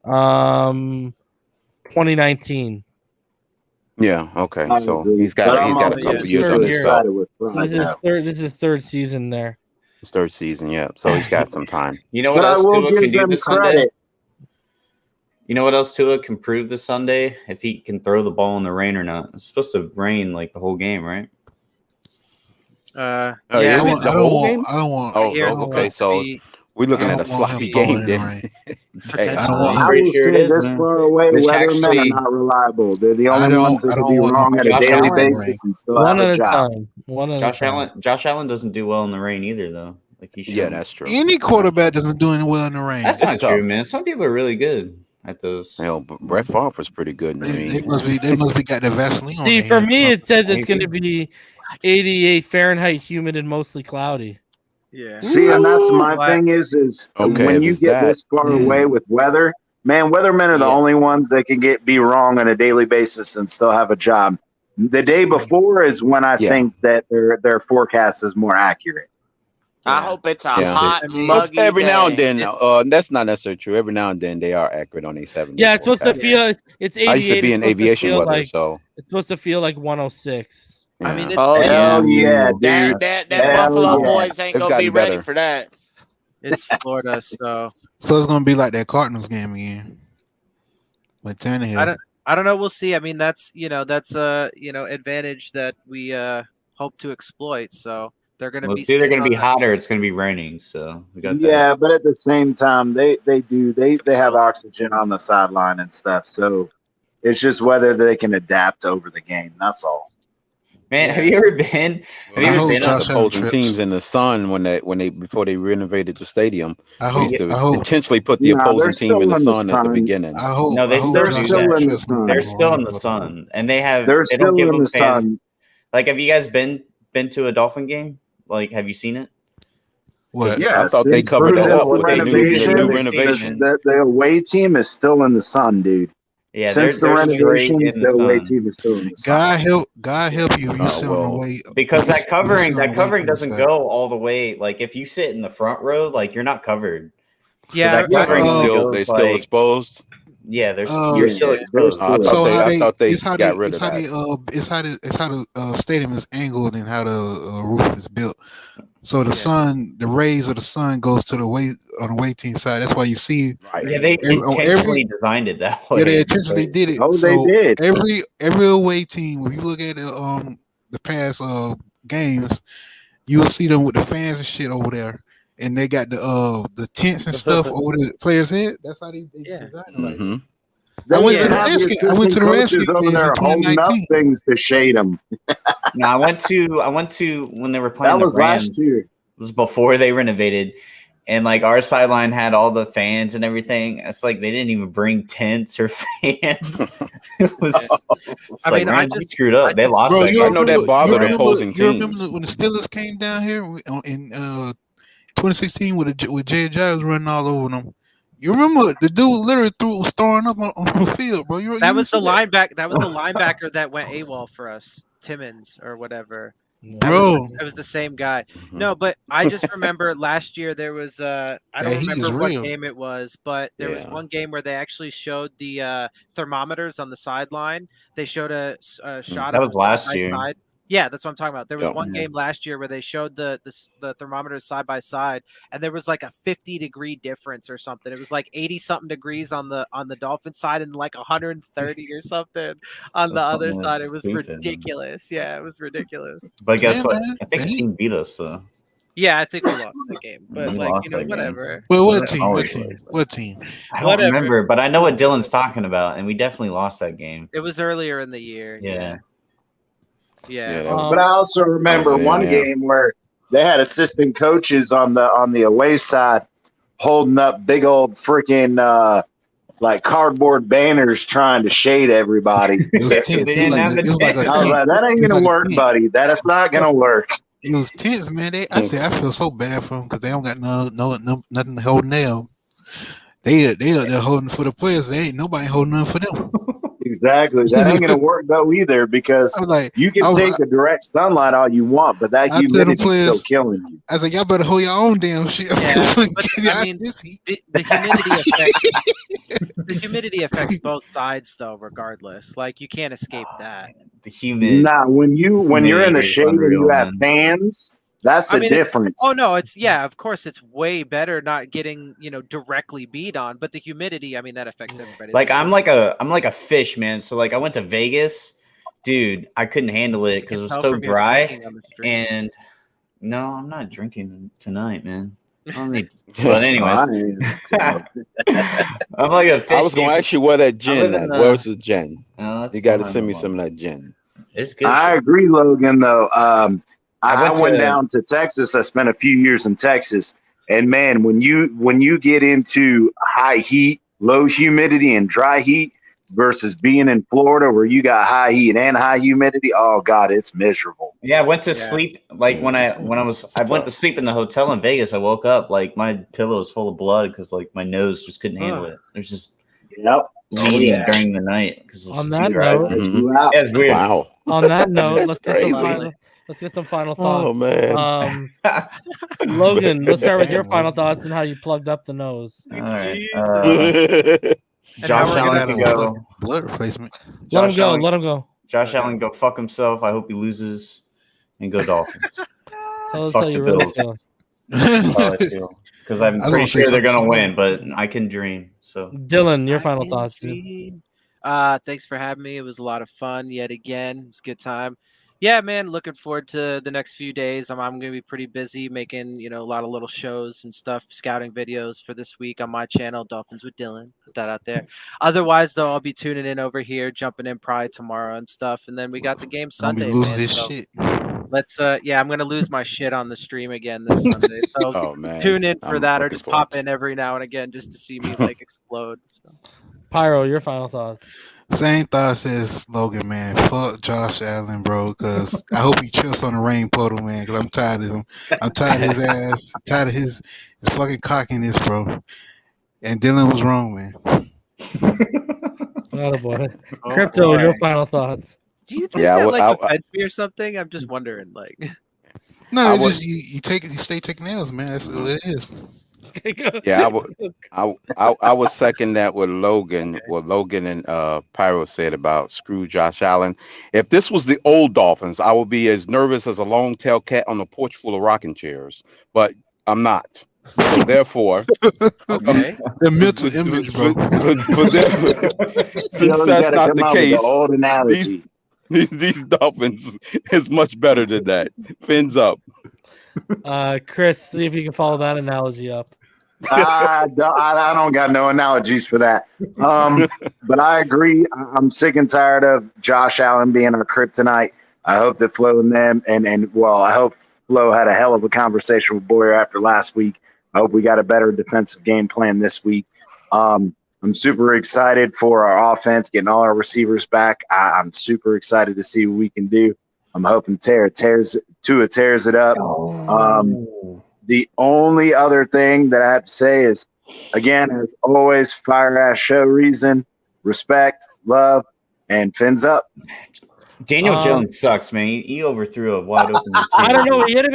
2019. Yeah, okay. So he's got a couple years on his belt. So this is his third season there. His third season, yeah. So he's got some time. You know what else Tua can do this Sunday? You know what else Tua can prove this Sunday? If he can throw the ball in the rain or not. It's supposed to rain like the whole game, right? I don't want. Okay. So we're looking at a sloppy game. Then I will say this far away, weathermen are not reliable. They're the only ones that can be wrong at a daily basis and still have a job. Josh Allen doesn't do well in the rain either, though. Like he should. Yeah, that's true. Any quarterback doesn't do any well in the rain. That's not true, man. Some people are really good at those. But Brett Favre was pretty good. They must be got the Vaseline on. See, for me, it says it's going to be 88 Fahrenheit, humid and mostly cloudy. Yeah. See, and that's my thing is when you get this far away with weather, man, weathermen are the only ones that can be wrong on a daily basis and still have a job. The day before is when I think that their forecast is more accurate. I hope it's a hot, muggy every day. now and then. That's not necessarily true. Every now and then they are accurate on these 70. Yeah, it's supposed to feel it's 88. I used to be in aviation weather, so it's supposed to feel like 106. Yeah. I mean, hell yeah, dude. That Buffalo boys ain't gonna be ready for that. It's Florida, so it's gonna be like that Cardinals game again with Tannehill. I don't know. We'll see. I mean, that's advantage that we hope to exploit. So they're going to be. It's either going to be hot or it's going to be raining. So we got that. Yeah, but at the same time, they have oxygen on the sideline and stuff. So it's just whether they can adapt over the game. That's all. Man, have you ever been on the opposing teams in the sun before they renovated the stadium? I hope intentionally put the opposing team in the sun at the beginning. They're still in the sun. They're still in the sun, and they're still in the sun. Like, have you guys been to a Dolphin game? Like, have you seen it? What? Yeah, I thought they covered that up with the new renovation. The away team is still in the sun, dude. Yeah, since the renovations, the away team is still in the sun. God help you. You sit on the way because that covering doesn't go all the way. Like if you sit in the front row, like you're not covered. Yeah, so they're still exposed. Yeah, you're still exposed. I thought they got rid of that. It's how the stadium is angled and how the roof is built. So the rays of the sun goes to the away team side. That's why you see. Right. Yeah, they intentionally designed it that way. Yeah, they intentionally did it. Oh, they did. Every away team. If you look at the past games, you'll see them with the fans and shit over there, and they got the tents and stuff over the players' head. That's how they designed it. Mm-hmm. I went to the Redskins over there holding up things to shade them. No, I went to when they were playing. That was last year. It was before they renovated, and like our sideline had all the fans and everything. It's like they didn't even bring tents or fans. It was. I Like, mean, Rams, you screwed up. They lost Bro, that you game. I know that bothered opposing you remember teams. when the Steelers came down here in 2016 with Jay Giles running all over them? You remember the dude literally was throwing up on the field, bro. That was the linebacker. That was the linebacker that went AWOL for us, Timmons or whatever. Bro. It was the same guy. Mm-hmm. No, but I just remember last year there was I don't remember what game it was, but there was one game where they actually showed the thermometers on the sideline. They showed a shot. That of was last year. side. Yeah, that's what I'm talking about. There was one game last year where they showed the thermometers side by side, and there was like a 50-degree difference or something. It was like 80-something degrees on the Dolphins side and like 130 or something on the other side. It was ridiculous. Yeah, it was ridiculous. But guess what? I think the team beat us. So. Yeah, I think we lost the game, but whatever. Well, what team? I don't remember, but I know what Dylan's talking about, and we definitely lost that game. It was earlier in the year. Yeah. But I also remember one game where they had assistant coaches on the away side holding up big old freaking like cardboard banners trying to shade everybody. I was like, that ain't gonna work, buddy. That is not gonna work. It was tense, man. I feel so bad for them because they don't got nothing to hold them. They're holding for the players. They ain't nobody holding nothing for them. Exactly. That ain't gonna work though either because you can take the direct sunlight all you want, but that humidity is still killing you. I was like, y'all better hold your own damn shit. Yeah, but, I mean, the humidity affects both sides though, regardless. Like you can't escape that. The humidity. Nah, when you're in the shade and you have fans. That's the difference. Of course, it's way better not getting directly beat on, but the humidity, I mean, that affects everybody. Like I'm like a fish, man. So like I went to Vegas, dude. I couldn't handle it because it was so dry. And no, I'm not drinking tonight, man. But anyways, I'm like a fish. I was gonna ask you where that gin at. Where's the gin? You got to send me some of that gin. It's good. I agree, Logan. Though. I went down to Texas. I spent a few years in Texas, and man, when you get into high heat, low humidity, and dry heat versus being in Florida where you got high heat and high humidity, oh god, it's miserable. Yeah, I went to sleep like when I went to sleep in the hotel in Vegas. I woke up like my pillow was full of blood because like my nose just couldn't handle it. It was just bleeding during the night because on that note, it's weird. Wow. On that note, let's get some final thoughts. Oh man, Logan, let's start with your final thoughts and how you plugged up the nose. All right. Josh Allen can go. Blood replacement. Let him go. Josh Allen go fuck himself. I hope he loses, and go Dolphins. Tell us how you really feel. Because I'm pretty sure they're gonna win, but I can dream. So Dylan, your final thoughts. Thanks for having me. It was a lot of fun yet again. It was a good time. Yeah, man, looking forward to the next few days. I'm going to be pretty busy making, a lot of little shows and stuff, scouting videos for this week on my channel, Dolphins with Dylan. Put that out there. Otherwise, though, I'll be tuning in over here, jumping in probably tomorrow and stuff. And then we got the game Sunday, man. So let's, I'm going to lose my shit on the stream again this Sunday. So tune in for that or just pop in every now and again just to see me explode. So. Pyro, your final thoughts. Same thoughts as Logan, man. Fuck Josh Allen, bro. Because I hope he trips on the rain puddle, man. Because I'm tired of him. I'm tired of his ass. I'm tired of his fucking cockiness, bro. And Dylan was wrong, man. Oh boy. Crypto, your final thoughts. Do you think that offends me or something? I'm just wondering, No, you stay taking nails, man. That's what it is. Yeah, I would second that with Logan. What Logan and Pyro said about screw Josh Allen. If this was the old Dolphins, I would be as nervous as a long-tailed cat on a porch full of rocking chairs. But I'm not. So therefore, the mental image, bro. Since that's not the case, these Dolphins is much better than that. Fins up. Chris, see if you can follow that analogy up. I don't got no analogies for that. But I agree. I'm sick and tired of Josh Allen being our kryptonite. I hope that Flo and them I hope Flo had a hell of a conversation with Boyer after last week. I hope we got a better defensive game plan this week. I'm super excited for our offense, getting all our receivers back. I'm super excited to see what we can do. I'm hoping Tua tears it up. The only other thing that I have to say is, again, as always, fire ass show reason, respect, love, and fins up. Daniel Jones sucks, man. He overthrew a wide open receiver. I don't know. He hit him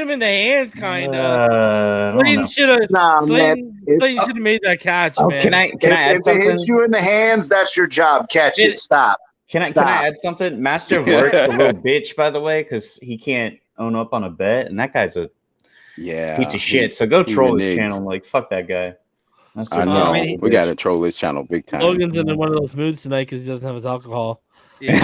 in the hands, kind of. Slayton should have. Slayton should have made that catch, man. Can I add if something? it hits you in the hands, that's your job. Catch it. Stop. Can I add something? Master of Work, a little bitch, by the way, because he can't own up on a bet, and that guy's a piece of shit. So go troll his channel. Like, fuck that guy. I know. We got to troll his channel big time. Logan's in one of those moods tonight because he doesn't have his alcohol. All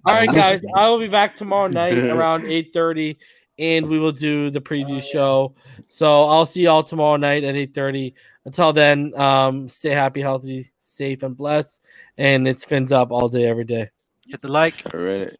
right, guys. I will be back tomorrow night around 8:30, and we will do the preview show. So I'll see y'all tomorrow night at 8:30. Until then, stay happy, healthy, safe, and blessed. And it's fins up all day, every day. Hit the like. All right.